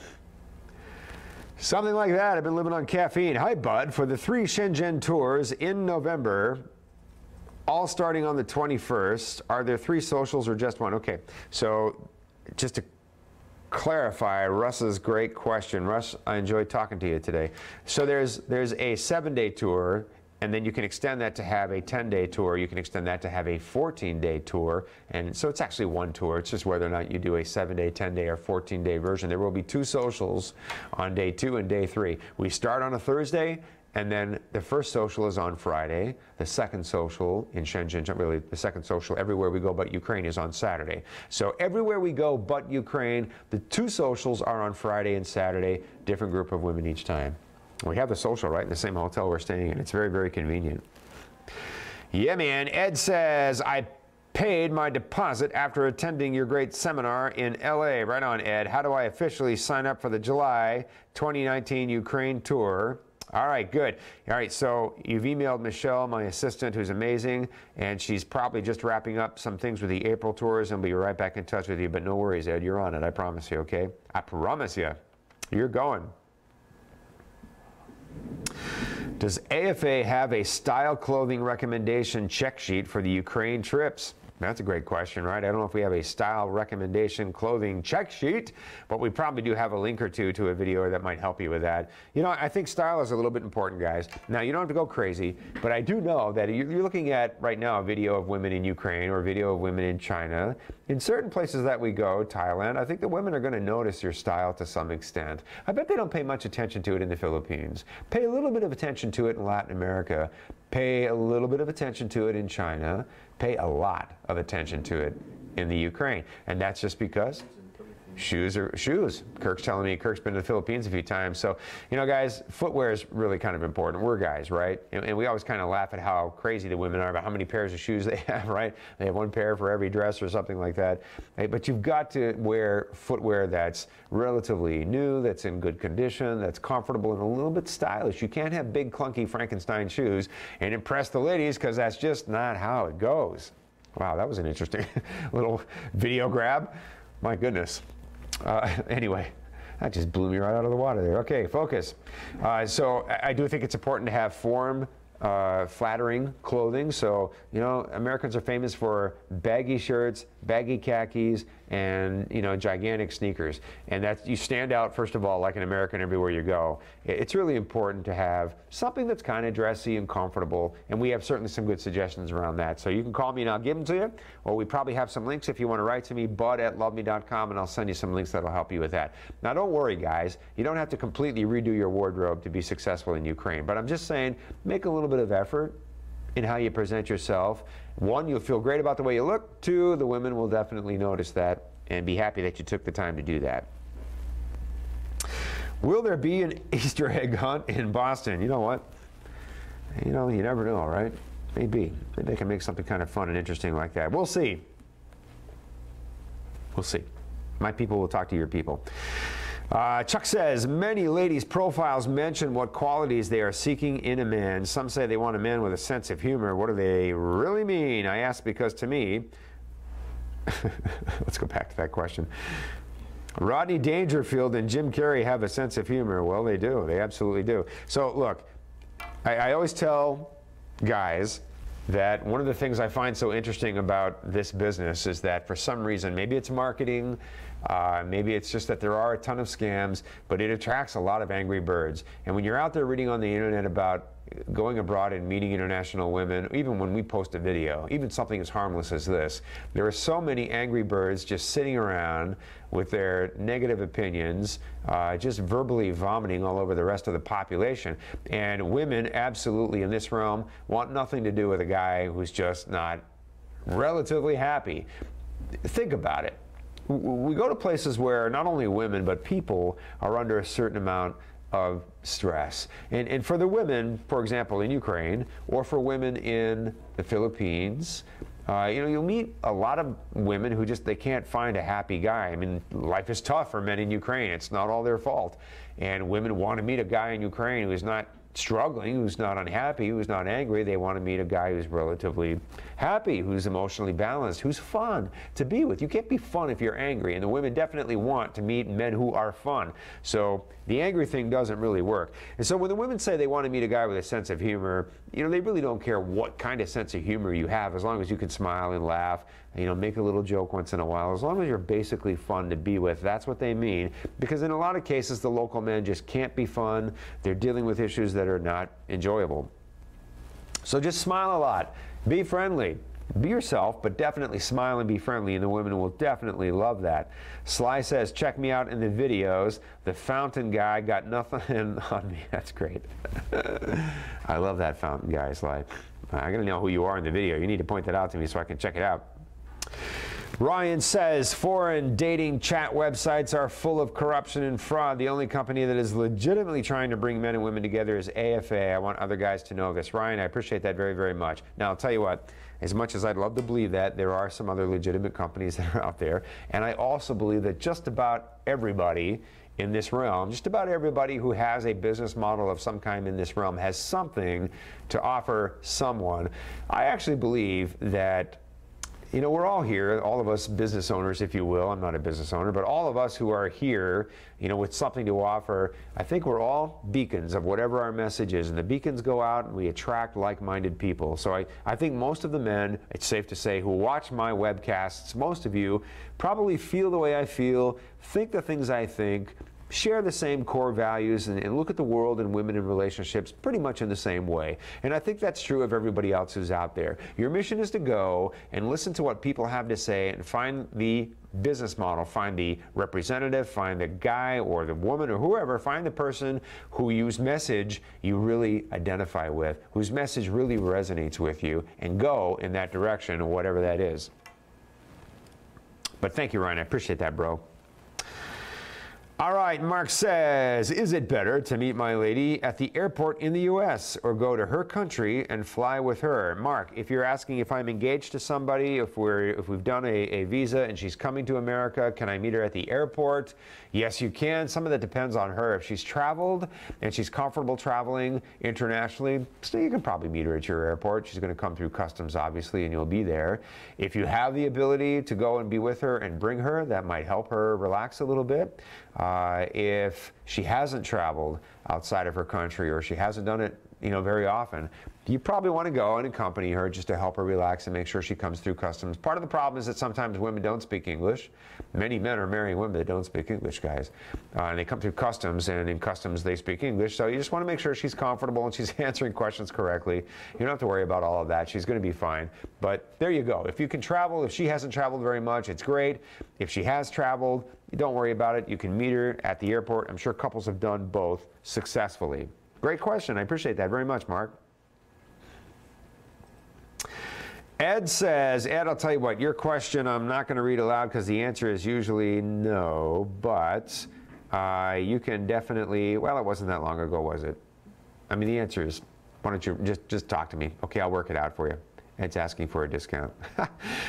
Something like that. I've been living on caffeine. Hi, Bud. For the 3 Shenzhen tours in November, all starting on the 21st, are there 3 socials or just one? Okay, so just to clarify Russ's great question. Russ, I enjoyed talking to you today. So there's a 7-day tour, and then you can extend that to have a 10-day tour. You can extend that to have a 14-day tour. And so it's actually one tour. It's just whether or not you do a 7-day, 10-day, or 14-day version. There will be 2 socials on day 2 and day 3. We start on a Thursday, and then the first social is on Friday. The second social in Shenzhen, really the second social everywhere we go but Ukraine, is on Saturday. So everywhere we go but Ukraine, the 2 socials are on Friday and Saturday, different group of women each time. We have the social right in the same hotel we're staying in. It's very, very convenient. Yeah, man. Ed says, I paid my deposit after attending your great seminar in LA. Right on, Ed. How do I officially sign up for the July 2019 Ukraine tour? All right, good. All right, so you've emailed Michelle, my assistant, who's amazing, and she's probably just wrapping up some things with the April tours, and we'll be right back in touch with you. But no worries, Ed, you're on it. I promise you, okay? I promise you. You're going. Does AFA have a style clothing recommendation check sheet for the Ukraine trips? That's a great question, right? I don't know if we have a style recommendation clothing check sheet, but we probably do have a link or two to a video that might help you with that. You know, I think style is a little bit important, guys. Now, you don't have to go crazy, but I do know that you're looking at right now a video of women in Ukraine or a video of women in China. In certain places that we go, Thailand, I think the women are going to notice your style to some extent. I bet they don't pay much attention to it in the Philippines. Pay a little bit of attention to it in Latin America. Pay a little bit of attention to it in China. Pay a lot of attention to it in the Ukraine. And that's just because shoes are shoes. Kirk's telling me Kirk's been to the Philippines a few times. So, you know, guys, footwear is really kind of important. We're guys, right? And we always kind of laugh at how crazy the women are about how many pairs of shoes they have, right? They have 1 pair for every dress or something like that. Hey, but you've got to wear footwear that's relatively new, that's in good condition, that's comfortable and a little bit stylish. You can't have big, clunky Frankenstein shoes and impress the ladies, because that's just not how it goes. Wow, that was an interesting little video grab. My goodness. Anyway, that just blew me right out of the water there. Okay, focus. So I do think it's important to have form, flattering clothing. So, you know, Americans are famous for baggy shirts, baggy khakis, and gigantic sneakers. And that's, you stand out, first of all, like an American everywhere you go. It's really important to have something that's kind of dressy and comfortable, and we have certainly some good suggestions around that. So you can call me and I'll give them to you, or we probably have some links if you want to write to me, bud@loveme.com, and I'll send you some links that'll help you with that. Now don't worry, guys, you don't have to completely redo your wardrobe to be successful in Ukraine, but I'm just saying, make a little bit of effort in how you present yourself. One, you'll feel great about the way you look. Two, the women will definitely notice that and be happy that you took the time to do that. Will there be an Easter egg hunt in Boston? You know what? You never know, right? Maybe. Maybe they can make something kind of fun and interesting like that. We'll see. We'll see. My people will talk to your people. Chuck says, many ladies' profiles mention what qualities they are seeking in a man. Some say they want a man with a sense of humor. What do they really mean? I ask because to me, let's go back to that question. Rodney Dangerfield and Jim Carrey have a sense of humor. Well, they do. They absolutely do. So look, I always tell guys that one of the things I find so interesting about this business is that for some reason, maybe it's marketing, maybe it's just that there are a ton of scams, but it attracts a lot of angry birds. And when you're out there reading on the internet about going abroad and meeting international women, even when we post a video, even something as harmless as this, there are so many angry birds just sitting around with their negative opinions, just verbally vomiting all over the rest of the population. And women absolutely in this realm want nothing to do with a guy who's just not relatively happy. Think about it. We go to places where not only women, but people are under a certain amount of stress. And for the women, for example, in Ukraine, or for women in the Philippines, you'll meet a lot of women who just, they can't find a happy guy. I mean, life is tough for men in Ukraine. It's not all their fault. And women want to meet a guy in Ukraine who's not struggling, who's not unhappy, who's not angry. They want to meet a guy who's relatively happy, who's emotionally balanced, who's fun to be with. You can't be fun if you're angry, and the women definitely want to meet men who are fun. So the angry thing doesn't really work. And so when the women say they want to meet a guy with a sense of humor, they really don't care what kind of sense of humor you have, as long as you can smile and laugh, make a little joke once in a while. As long as you're basically fun to be with, that's what they mean. Because in a lot of cases, the local men just can't be fun. They're dealing with issues that are not enjoyable. So just smile a lot. Be friendly. Be yourself, but definitely smile and be friendly, and the women will definitely love that. Sly says, check me out in the videos. The fountain guy got nothing on me. That's great. I love that fountain guy, Sly. I gotta know who you are in the video. You need to point that out to me so I can check it out. Ryan says, foreign dating chat websites are full of corruption and fraud. The only company that is legitimately trying to bring men and women together is AFA. I want other guys to know this. Ryan, I appreciate that very, very much. Now, I'll tell you what, as much as I'd love to believe that, there are some other legitimate companies that are out there. And I also believe that just about everybody in this realm, just about everybody who has a business model of some kind in this realm has something to offer someone. I actually believe that we're all here, all of us business owners, if you will. I'm not a business owner, but all of us who are here, with something to offer, I think we're all beacons of whatever our message is. And the beacons go out and we attract like-minded people. So I think most of the men, it's safe to say, who watch my webcasts, most of you probably feel the way I feel, think the things I think, share the same core values, and look at the world and women and relationships pretty much in the same way. And I think that's true of everybody else who's out there. Your mission is to go and listen to what people have to say and find the business model, find the representative, find the guy or the woman or whoever, find the person whose message you really identify with, whose message really resonates with you, and go in that direction or whatever that is. But thank you, Ryan. I appreciate that, bro. All right, Mark says, is it better to meet my lady at the airport in the U.S. or go to her country and fly with her? Mark, if you're asking if I'm engaged to somebody, if we've done a visa and she's coming to America, can I meet her at the airport? Yes, you can. Some of that depends on her. If she's traveled and she's comfortable traveling internationally, so you can probably meet her at your airport. She's going to come through customs, obviously, and you'll be there. If you have the ability to go and be with her and bring her, that might help her relax a little bit. If she hasn't traveled outside of her country, or she hasn't done it very often. You probably want to go and accompany her just to help her relax and make sure she comes through customs. Part of the problem is that sometimes women don't speak English. Many men are marrying women that don't speak English, guys. And they come through customs, and in customs they speak English. So you just want to make sure she's comfortable and she's answering questions correctly. You don't have to worry about all of that. She's going to be fine. But there you go. If you can travel, if she hasn't traveled very much, it's great. If she has traveled, don't worry about it. You can meet her at the airport. I'm sure couples have done both successfully. Great question. I appreciate that very much, Mark. Ed says, Ed, I'll tell you what, your question I'm not going to read aloud because the answer is usually no, but you can definitely, well, it wasn't that long ago, was it? I mean, the answer is, why don't you just talk to me? Okay, I'll work it out for you. It's asking for a discount.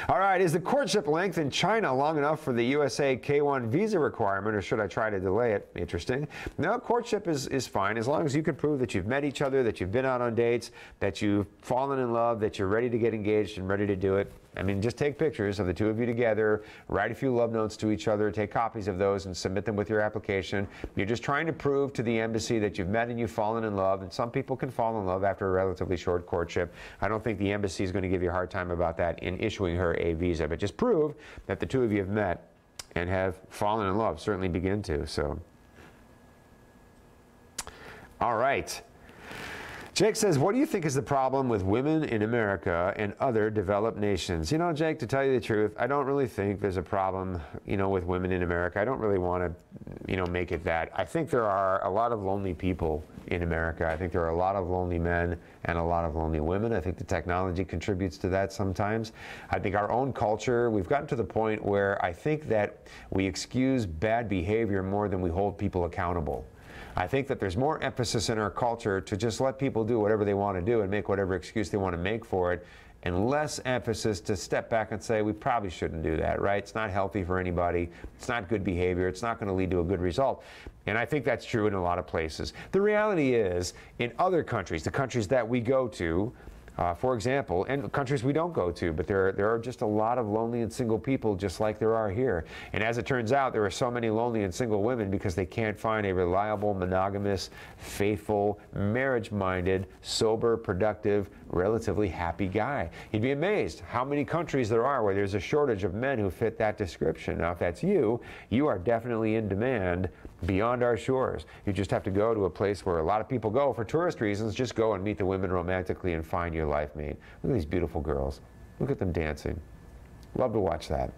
All right, is the courtship length in China long enough for the USA K-1 visa requirement, or should I try to delay it? Interesting. No, courtship is fine, as long as you can prove that you've met each other, that you've been out on dates, that you've fallen in love, that you're ready to get engaged and ready to do it. I mean, just take pictures of the two of you together, write a few love notes to each other, take copies of those and submit them with your application. You're just trying to prove to the embassy that you've met and you've fallen in love, and some people can fall in love after a relatively short courtship. I don't think the embassy is going to give you a hard time about that in issuing her a visa, but just prove that the two of you have met and have fallen in love. Certainly begin to, so. All right. Jake says, what do you think is the problem with women in America and other developed nations? You know, Jake, to tell you the truth, I don't really think there's a problem, with women in America. I don't really want to, make it that. I think there are a lot of lonely people in America. I think there are a lot of lonely men and a lot of lonely women. I think the technology contributes to that sometimes. I think our own culture, we've gotten to the point where I think that we excuse bad behavior more than we hold people accountable. I think that there's more emphasis in our culture to just let people do whatever they want to do and make whatever excuse they want to make for it, and less emphasis to step back and say, we probably shouldn't do that, right? It's not healthy for anybody. It's not good behavior. It's not going to lead to a good result. And I think that's true in a lot of places. The reality is, in other countries, the countries that we go to, for example, and countries we don't go to, but there are just a lot of lonely and single people just like there are here. And as it turns out, there are so many lonely and single women because they can't find a reliable, monogamous, faithful, marriage-minded, sober, productive, relatively happy guy. You'd be amazed how many countries there are where there's a shortage of men who fit that description. Now, if that's you, you are definitely in demand beyond our shores. You just have to go to a place where a lot of people go for tourist reasons. Just go and meet the women romantically and find your life mate. Look at these beautiful girls. Look at them dancing. Love to watch that.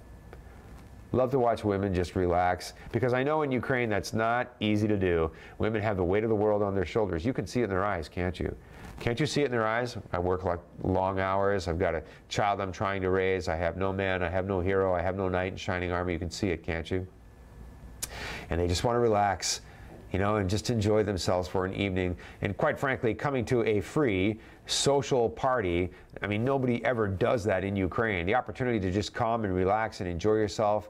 Love to watch women just relax, because I know in Ukraine that's not easy to do. Women have the weight of the world on their shoulders. You can see it in their eyes, can't you? Can't you see it in their eyes? I work like long hours. I've got a child I'm trying to raise. I have no man. I have no hero. I have no knight in shining armor. You can see it, can't you? And they just want to relax, and just enjoy themselves for an evening. And quite frankly, coming to a free social party, I mean, nobody ever does that in Ukraine. The opportunity to just come and relax and enjoy yourself,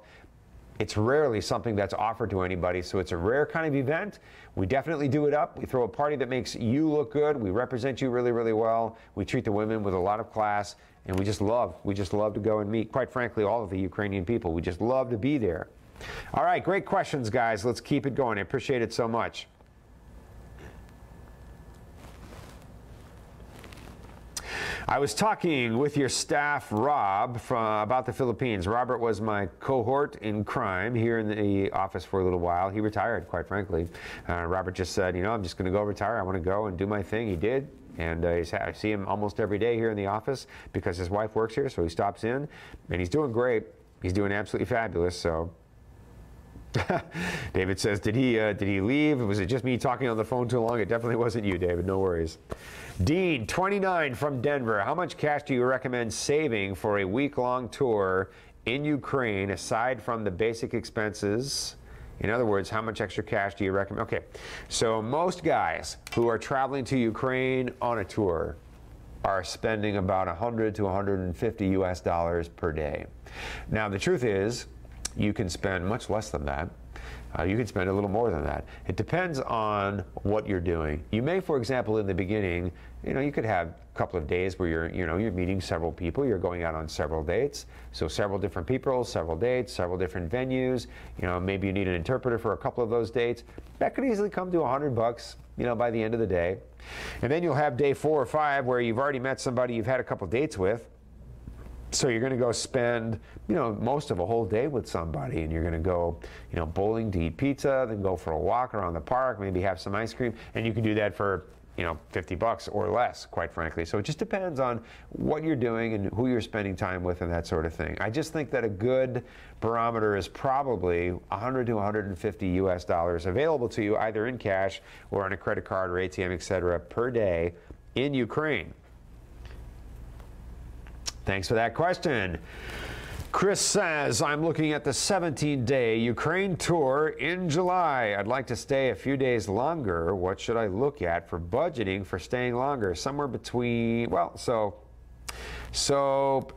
it's rarely something that's offered to anybody, so it's a rare kind of event. We definitely do it up. We throw a party that makes you look good. We represent you really, really well. We treat the women with a lot of class, and we just love to go and meet, quite frankly, all of the Ukrainian people. We just love to be there. All right, great questions, guys. Let's keep it going. I appreciate it so much. I was talking with your staff, Rob, about the Philippines. Robert was my cohort in crime here in the office for a little while. He retired, quite frankly. Robert just said, I'm just going to go retire. I want to go and do my thing. He did. And I see him almost every day here in the office because his wife works here, so he stops in. And he's doing great. He's doing absolutely fabulous, so... David says, did he leave? Was it just me talking on the phone too long? It definitely wasn't you, David. No worries. Dean, 29 from Denver. How much cash do you recommend saving for a week-long tour in Ukraine aside from the basic expenses? In other words, how much extra cash do you recommend? Okay, so most guys who are traveling to Ukraine on a tour are spending about 100 to 150 US dollars per day. Now, the truth is, you can spend much less than that. You can spend a little more than that. It depends on what you're doing. You may, for example, in the beginning, you could have a couple of days where you're meeting several people. You're going out on several dates. So several different people, several dates, several different venues. Maybe you need an interpreter for a couple of those dates. That could easily come to $100, by the end of the day. And then you'll have day 4 or 5 where you've already met somebody you've had a couple dates with. So you're going to go spend, most of a whole day with somebody, and you're going to go, bowling to eat pizza, then go for a walk around the park, maybe have some ice cream, and you can do that for, $50 or less, quite frankly. So it just depends on what you're doing and who you're spending time with and that sort of thing. I just think that a good barometer is probably 100 to 150 US dollars available to you either in cash or on a credit card or ATM, etc., per day in Ukraine. Thanks for that question. Chris says, I'm looking at the 17-day Ukraine tour in July. I'd like to stay a few days longer. What should I look at for budgeting for staying longer? Somewhere between,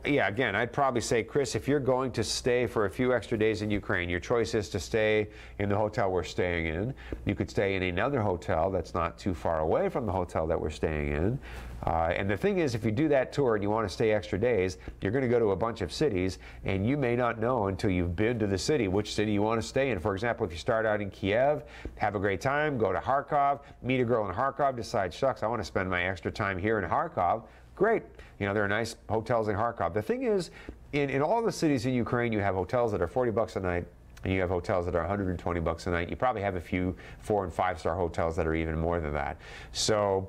yeah, again, I'd probably say, Chris, if you're going to stay for a few extra days in Ukraine, your choice is to stay in the hotel we're staying in. You could stay in another hotel that's not too far away from the hotel that we're staying in. And the thing is, if you do that tour and you want to stay extra days, you're going to go to a bunch of cities, and you may not know until you've been to the city which city you want to stay in. For example, if you start out in Kiev, have a great time, go to Kharkov, meet a girl in Kharkov, decide, shucks, I want to spend my extra time here in Kharkov. Great. There are nice hotels in Kharkov. The thing is, in all the cities in Ukraine, you have hotels that are $40 a night, and you have hotels that are $120 a night. You probably have a few 4- and 5-star hotels that are even more than that. So,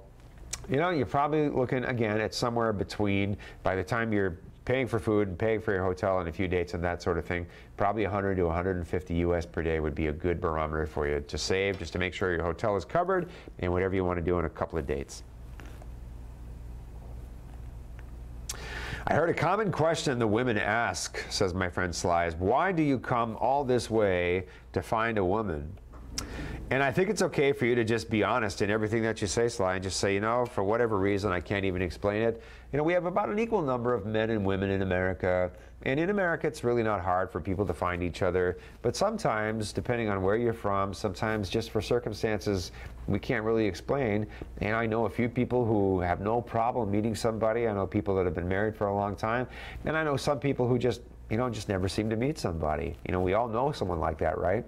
you're probably looking, again, at somewhere between, by the time you're paying for food and paying for your hotel and a few dates and that sort of thing, probably 100 to 150 US per day would be a good barometer for you to save, just to make sure your hotel is covered and whatever you want to do on a couple of dates. I heard a common question the women ask, says my friend Sly, is why do you come all this way to find a woman? And I think it's okay for you to just be honest in everything that you say, Sly, and just say, for whatever reason, I can't even explain it. We have about an equal number of men and women in America. And in America, it's really not hard for people to find each other. But sometimes, depending on where you're from, sometimes just for circumstances we can't really explain. And I know a few people who have no problem meeting somebody. I know people that have been married for a long time. And I know some people who just never seem to meet somebody. We all know someone like that, right?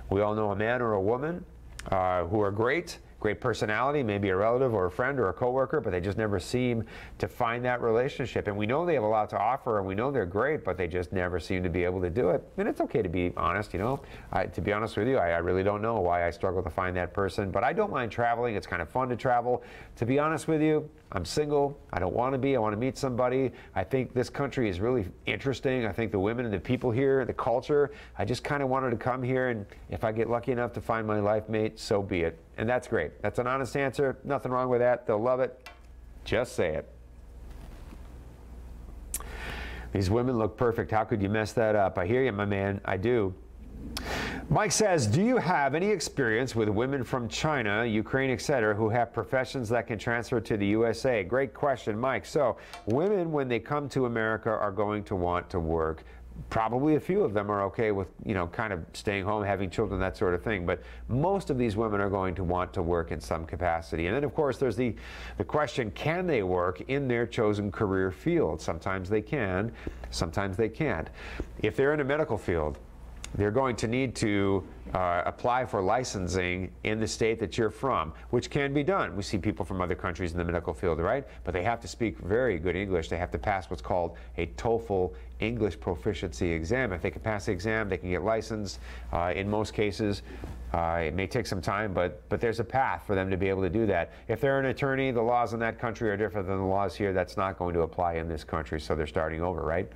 We all know a man or a woman who are great personality, maybe a relative or a friend or a coworker, but they just never seem to find that relationship. And we know they have a lot to offer, and we know they're great, but they just never seem to be able to do it. And it's okay to be honest, to be honest with you, I really don't know why I struggle to find that person, but I don't mind traveling. It's kind of fun to travel. To be honest with you, I'm single. I don't want to be. I want to meet somebody. I think this country is really interesting. I think the women and the people here, the culture, I just kind of wanted to come here, and if I get lucky enough to find my life mate, so be it. And that's great. That's an honest answer. Nothing wrong with that. They'll love it. Just say it. These women look perfect. How could you mess that up? I hear you, my man. I do. Mike says, do you have any experience with women from China, Ukraine, etc., who have professions that can transfer to the USA? Great question, Mike. So women, when they come to America, are going to want to work. Probably a few of them are okay with, kind of staying home, having children, that sort of thing. But most of these women are going to want to work in some capacity. And then, of course, there's the question, can they work in their chosen career field? Sometimes they can, sometimes they can't. If they're in a medical field, they're going to need to apply for licensing in the state that you're from, which can be done. We see people from other countries in the medical field, right? But they have to speak very good English. They have to pass what's called a TOEFL English proficiency exam. If they can pass the exam, they can get licensed. In most cases, it may take some time, but there's a path for them to be able to do that. If they're an attorney, the laws in that country are different than the laws here. That's not going to apply in this country, so they're starting over, right?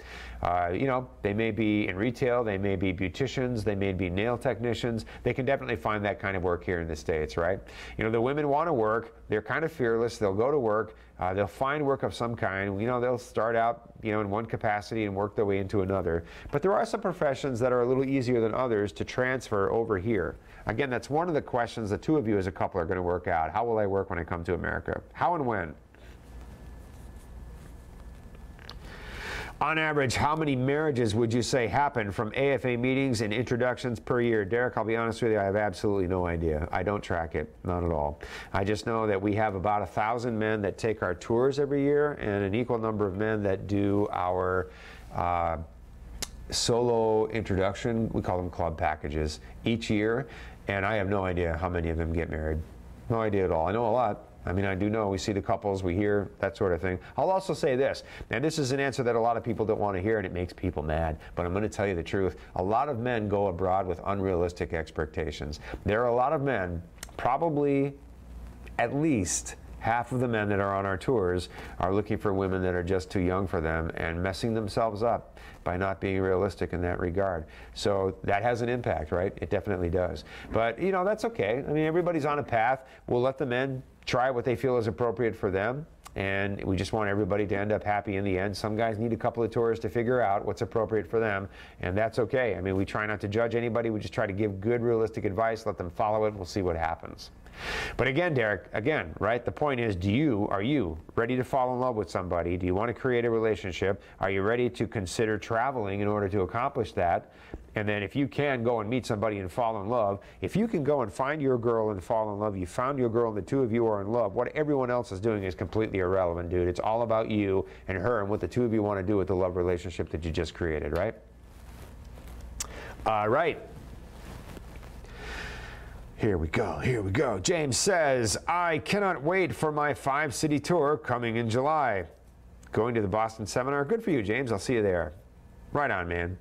They may be in retail, they may be beauticians, they may be nail technicians. They can definitely find that kind of work here in the States, right? The women want to work. They're kind of fearless. They'll go to work. They'll find work of some kind. They'll start out, in one capacity and work their way into another. But there are some professions that are a little easier than others to transfer over here. Again, that's one of the questions the two of you as a couple are going to work out. How will I work when I come to America? How and when? On average, how many marriages would you say happen from AFA meetings and introductions per year? Derek, I'll be honest with you, I have absolutely no idea. I don't track it, not at all. I just know that we have about 1,000 men that take our tours every year and an equal number of men that do our solo introduction, we call them club packages, each year, and I have no idea how many of them get married. No idea at all. I know a lot. I mean, I do know. We see the couples, we hear that sort of thing. I'll also say this, and this is an answer that a lot of people don't want to hear, and it makes people mad, but I'm going to tell you the truth. A lot of men go abroad with unrealistic expectations. There are a lot of men, probably at least half of the men that are on our tours are looking for women that are just too young for them and messing themselves up by not being realistic in that regard. So that has an impact, right? It definitely does. But, you know, that's okay. I mean, everybody's on a path. We'll let the men try what they feel is appropriate for them. And we just want everybody to end up happy in the end. Some guys need a couple of tours to figure out what's appropriate for them, and that's okay. I mean, we try not to judge anybody. We just try to give good, realistic advice, let them follow it, and we'll see what happens. But again, Derek, right, the point is, are you ready to fall in love with somebody? Do you want to create a relationship? Are you ready to consider traveling in order to accomplish that? And then if you can go and meet somebody and fall in love, if you can go and find your girl and fall in love, you found your girl and the two of you are in love, what everyone else is doing is completely irrelevant, dude. It's all about you and her and what the two of you want to do with the love relationship that you just created, right? All right. Here we go, here we go. James says, I cannot wait for my 5-city tour coming in July. Going to the Boston seminar. Good for you, James. I'll see you there. Right on, man.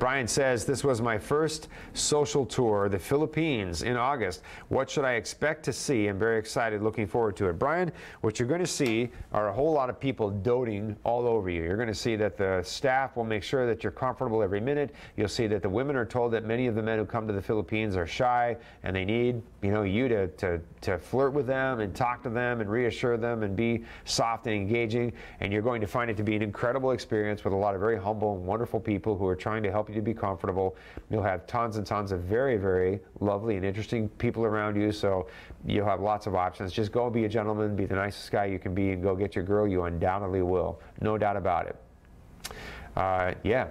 Brian says, this was my first social tour, the Philippines, in August. What should I expect to see? I'm very excited, looking forward to it. Brian, what you're going to see are a whole lot of people doting all over you. You're going to see that the staff will make sure that you're comfortable every minute. You'll see that the women are told that many of the men who come to the Philippines are shy, and they need, you to flirt with them and talk to them and reassure them and be soft and engaging. And you're going to find it to be an incredible experience with a lot of very humble and wonderful people who are trying to help you to be comfortable. You'll have tons and tons of very, very lovely and interesting people around you, so you'll have lots of options. Just go be a gentleman, be the nicest guy you can be, and go get your girl. You undoubtedly will. No doubt about it. Yeah,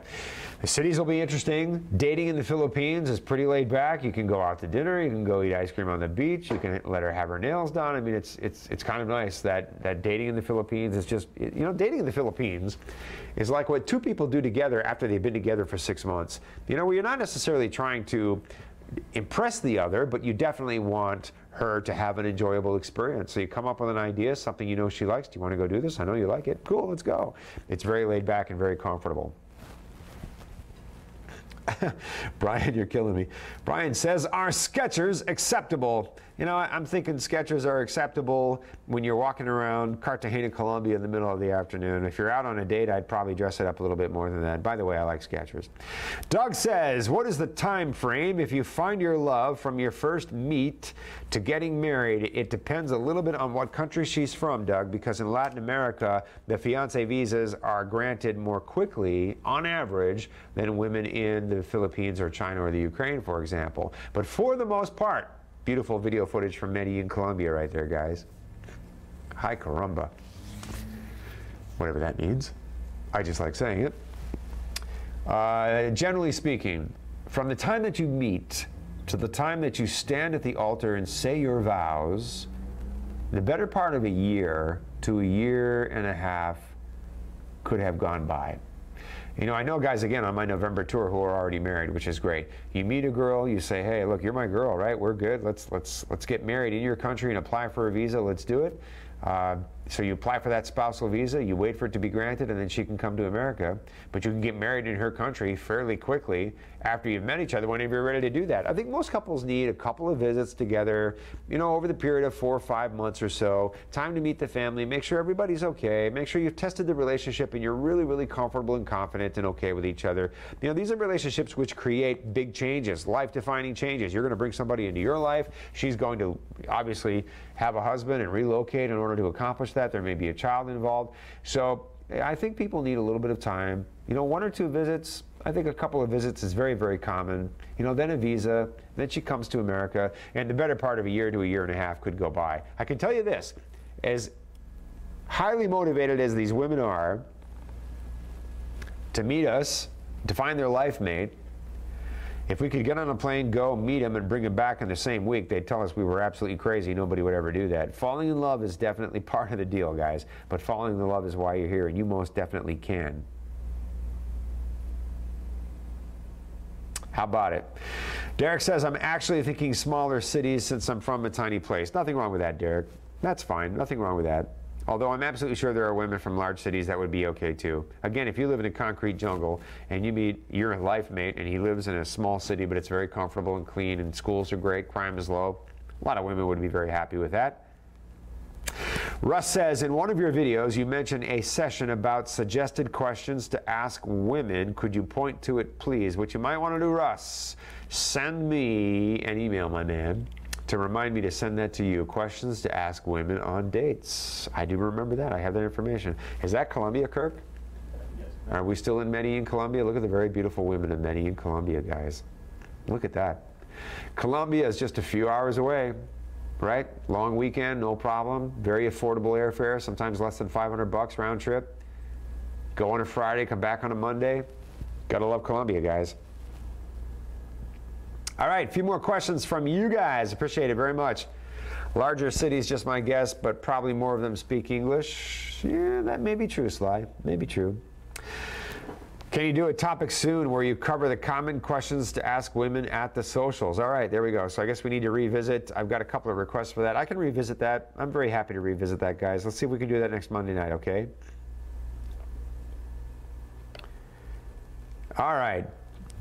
the cities will be interesting. Dating in the Philippines is pretty laid back. You can go out to dinner, you can go eat ice cream on the beach, you can let her have her nails done. I mean, it's kind of nice that dating in the Philippines is just, dating in the Philippines is like what two people do together after they've been together for 6 months. Where you're not necessarily trying to impress the other, but you definitely want her to have an enjoyable experience. So you come up with an idea, something she likes. Do you want to go do this? I know you like it. Cool, let's go. It's very laid back and very comfortable. Brian, you're killing me. Brian says, are Skechers acceptable? I'm thinking Skechers are acceptable when you're walking around Cartagena, Colombia in the middle of the afternoon. If you're out on a date, I'd probably dress it up a little bit more than that. By the way, I like Skechers. Doug says, what is the time frame if you find your love from your first meet to getting married? It depends a little bit on what country she's from, Doug, because in Latin America, the fiancé visas are granted more quickly, on average, than women in the Philippines or China or the Ukraine, for example. But for the most part, beautiful video footage from Medellin, Colombia right there, guys. Hi, caramba. Whatever that means. I just like saying it. Generally speaking, from the time that you meet to the time that you stand at the altar and say your vows, the better part of a year to a year and a half could have gone by. I know guys, again, on my November tour who are already married, which is great. You meet a girl, you say, hey, look, you're my girl, right? We're good. Let's get married in your country and apply for a visa. Let's do it. So you apply for that spousal visa, you wait for it to be granted, and then she can come to America. But you can get married in her country fairly quickly after you've met each other, whenever you're ready to do that. I think most couples need a couple of visits together, over the period of 4 or 5 months or so. Time to meet the family, make sure everybody's okay, make sure you've tested the relationship and you're really, really comfortable and confident and okay with each other. These are relationships which create big changes, life-defining changes. You're going to bring somebody into your life. She's going to obviously have a husband and relocate in order to accomplish that. There may be a child involved. So I think people need a little bit of time. 1 or 2 visits. I think a couple of visits is very, very common. Then a visa, then she comes to America, and the better part of a year to a year and a half could go by. I can tell you this, as highly motivated as these women are to meet us, to find their life mate, if we could get on a plane, go meet them, and bring them back in the same week, they'd tell us we were absolutely crazy. Nobody would ever do that. Falling in love is definitely part of the deal, guys. But falling in love is why you're here, and you most definitely can. How about it? Derek says, I'm actually thinking smaller cities since I'm from a tiny place. Nothing wrong with that, Derek. That's fine. Nothing wrong with that. Although I'm absolutely sure there are women from large cities that would be okay too. Again, if you live in a concrete jungle and you meet your life mate and he lives in a small city but it's very comfortable and clean and schools are great, crime is low, a lot of women would be very happy with that. Russ says, in one of your videos you mentioned a session about suggested questions to ask women. Could you point to it, please? What you might want to do, Russ, send me an email, my man, to remind me to send that to you. Questions to ask women on dates. I do remember that. I have that information. Is that Colombia, Kirk? Yes. Are we still in Medellin, Colombia? Look at the very beautiful women in Medellin, Colombia, guys. Look at that. Colombia is just a few hours away, right? Long weekend, no problem. Very affordable airfare, sometimes less than $500 round trip. Go on a Friday, come back on a Monday. Gotta love Colombia, guys. All right, a few more questions from you guys. Appreciate it very much. Larger cities, just my guess, but probably more of them speak English. Yeah, that may be true, Sly. May be true. Can you do a topic soon where you cover the common questions to ask women at the socials? All right, there we go. So I guess we need to revisit. I've got a couple of requests for that. I can revisit that. I'm very happy to revisit that, guys. Let's see if we can do that next Monday night, okay? All right.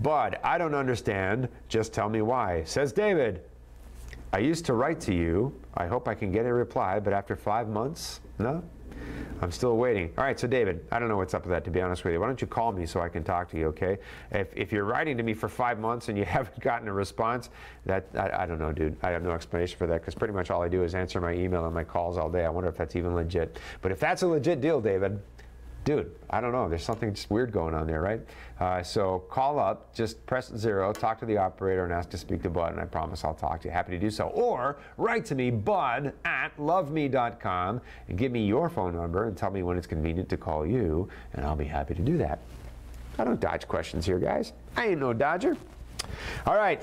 Bud, I don't understand. Just tell me why. Says David, I used to write to you. I hope I can get a reply, but after 5 months, no? I'm still waiting. All right, so David, I don't know what's up with that, to be honest with you. Why don't you call me so I can talk to you, okay? If you're writing to me for 5 months and you haven't gotten a response, I don't know, dude. I have no explanation for that because pretty much all I do is answer my email and my calls all day. I wonder if that's even legit. But if that's a legit deal, David, dude, I don't know. There's something just weird going on there, right? So call up, just press 0, talk to the operator, and ask to speak to Bud, and I promise I'll talk to you. Happy to do so. Or write to me, bud@loveme.com, and give me your phone number and tell me when it's convenient to call you, and I'll be happy to do that. I don't dodge questions here, guys. I ain't no dodger. All right.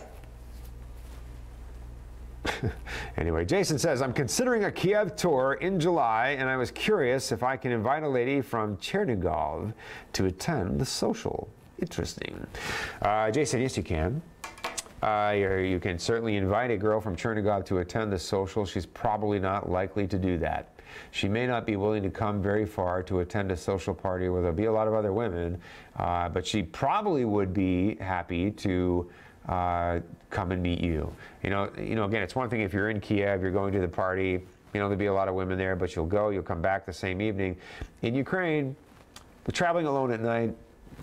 Anyway, Jason says, I'm considering a Kiev tour in July, and I was curious if I can invite a lady from Chernigov to attend the social. Interesting. Jason, yes, you can. You can certainly invite a girl from Chernigov to attend the social. She's probably not likely to do that. She may not be willing to come very far to attend a social party where there'll be a lot of other women, but she probably would be happy to come and meet you. You know, again, it's one thing if you're in Kiev, you're going to the party, there'll be a lot of women there, but you'll come back the same evening. In Ukraine, traveling alone at night,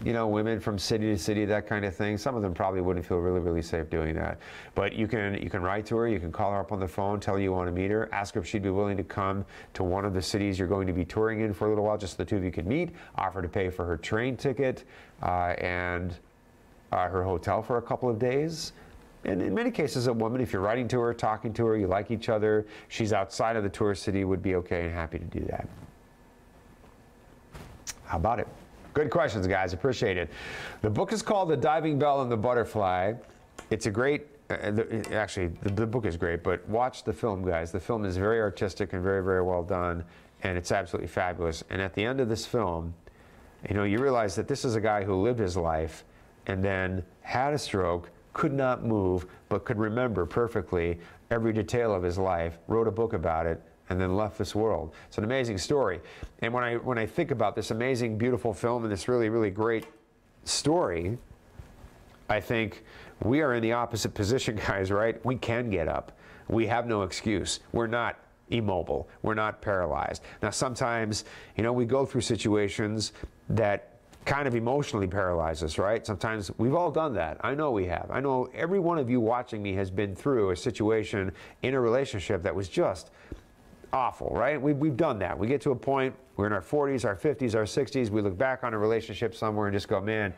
women from city to city, that kind of thing, some of them probably wouldn't feel really, really safe doing that. But you can write to her, you can call her up on the phone, tell her you want to meet her, ask her if she'd be willing to come to one of the cities you're going to be touring in for a little while, just the two of you can meet, offer to pay for her train ticket, and her hotel for a couple of days. And in many cases, a woman, if you're writing to her, talking to her, you like each other, she's outside of the tourist city, would be okay and happy to do that. How about it? Good questions, guys. Appreciate it. The book is called The Diving Bell and the Butterfly. It's a great, actually, the book is great, but watch the film, guys. The film is very artistic and very, very well done, and it's absolutely fabulous. And at the end of this film, you realize that this is a guy who lived his life and then had a stroke, could not move, but could remember perfectly every detail of his life, wrote a book about it, and then left this world. It's an amazing story. And when I think about this amazing, beautiful film and this really, really great story, I think we are in the opposite position, guys, right? We can get up. We have no excuse. We're not immobile. We're not paralyzed. Now, sometimes, we go through situations that kind of emotionally paralyze us, right? Sometimes we've all done that. I know we have. I know every one of you watching me has been through a situation in a relationship that was just awful, right? We've done that. We get to a point, we're in our 40s, our 50s, our 60s, we look back on a relationship somewhere and just go, man,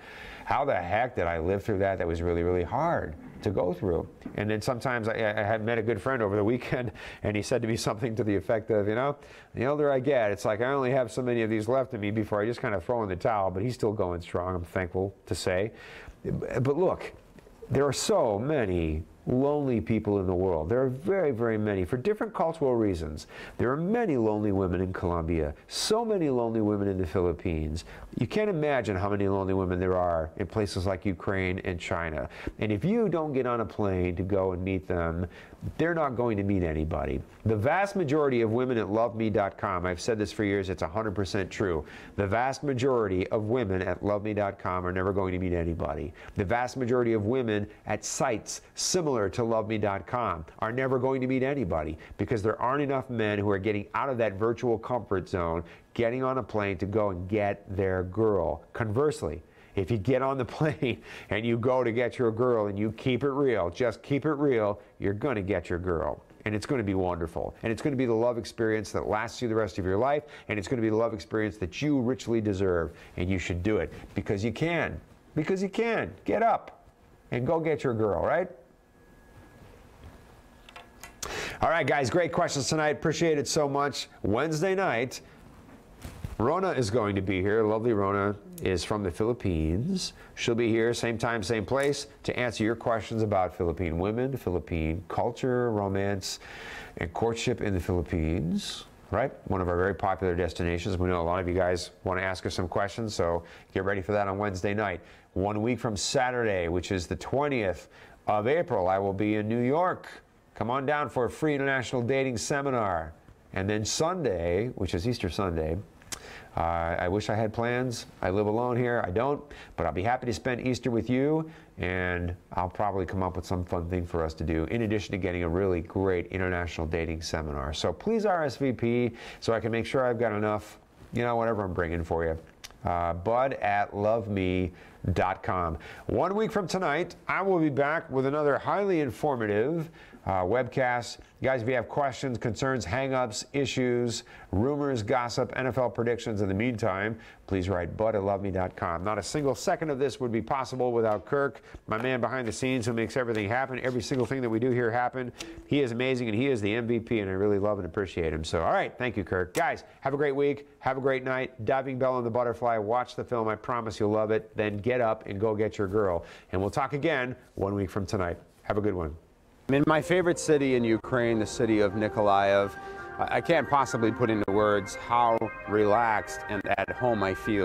how the heck did I live through that? That was really, really hard to go through. And then sometimes I had met a good friend over the weekend, and he said to me something to the effect of, the older I get, it's like I only have so many of these left in me before I just kind of throw in the towel, but he's still going strong, I'm thankful to say. But look, there are so many lonely people in the world. There are very, very many, for different cultural reasons. There are many lonely women in Colombia, so many lonely women in the Philippines. You can't imagine how many lonely women there are in places like Ukraine and China. And if you don't get on a plane to go and meet them, they're not going to meet anybody. The vast majority of women at loveme.com, I've said this for years, it's 100% true. The vast majority of women at loveme.com are never going to meet anybody. The vast majority of women at sites similar to loveme.com are never going to meet anybody because there aren't enough men who are getting out of that virtual comfort zone, getting on a plane to go and get their girl. Conversely, if you get on the plane and you go to get your girl and you keep it real, just keep it real, you're going to get your girl. And it's going to be wonderful. And it's going to be the love experience that lasts you the rest of your life. And it's going to be the love experience that you richly deserve. And you should do it because you can. Because you can. Get up and go get your girl, right? All right, guys, great questions tonight. Appreciate it so much. Wednesday night, Rona is going to be here. Lovely Rona is from the Philippines. She'll be here, same time, same place, to answer your questions about Philippine women, Philippine culture, romance, and courtship in the Philippines. Right? One of our very popular destinations. We know a lot of you guys want to ask her some questions, so get ready for that on Wednesday night. 1 week from Saturday, which is the 20th of April, I will be in New York. Come on down for a free international dating seminar. And then Sunday, which is Easter Sunday, I wish I had plans. I live alone here. I don't, but I'll be happy to spend Easter with you, and I'll probably come up with some fun thing for us to do in addition to getting a really great international dating seminar. So please RSVP so I can make sure I've got enough, you know, whatever I'm bringing for you. Bud@loveme.com. 1 week from tonight, I will be back with another highly informative webcast. Guys, if you have questions, concerns, hang-ups, issues, rumors, gossip, NFL predictions in the meantime, please write bud@loveme.com. Not a single second of this would be possible without Kirk, my man behind the scenes who makes everything happen, every single thing that we do here happen. He is amazing, and he is the MVP, and I really love and appreciate him. So, all right, thank you, Kirk. Guys, have a great week. Have a great night. Diving Bell and the Butterfly. Watch the film. I promise you'll love it. Then get up and go get your girl. And we'll talk again 1 week from tonight. Have a good one. I'm in my favorite city in Ukraine, the city of Nikolaev. I can't possibly put into words how relaxed and at home I feel.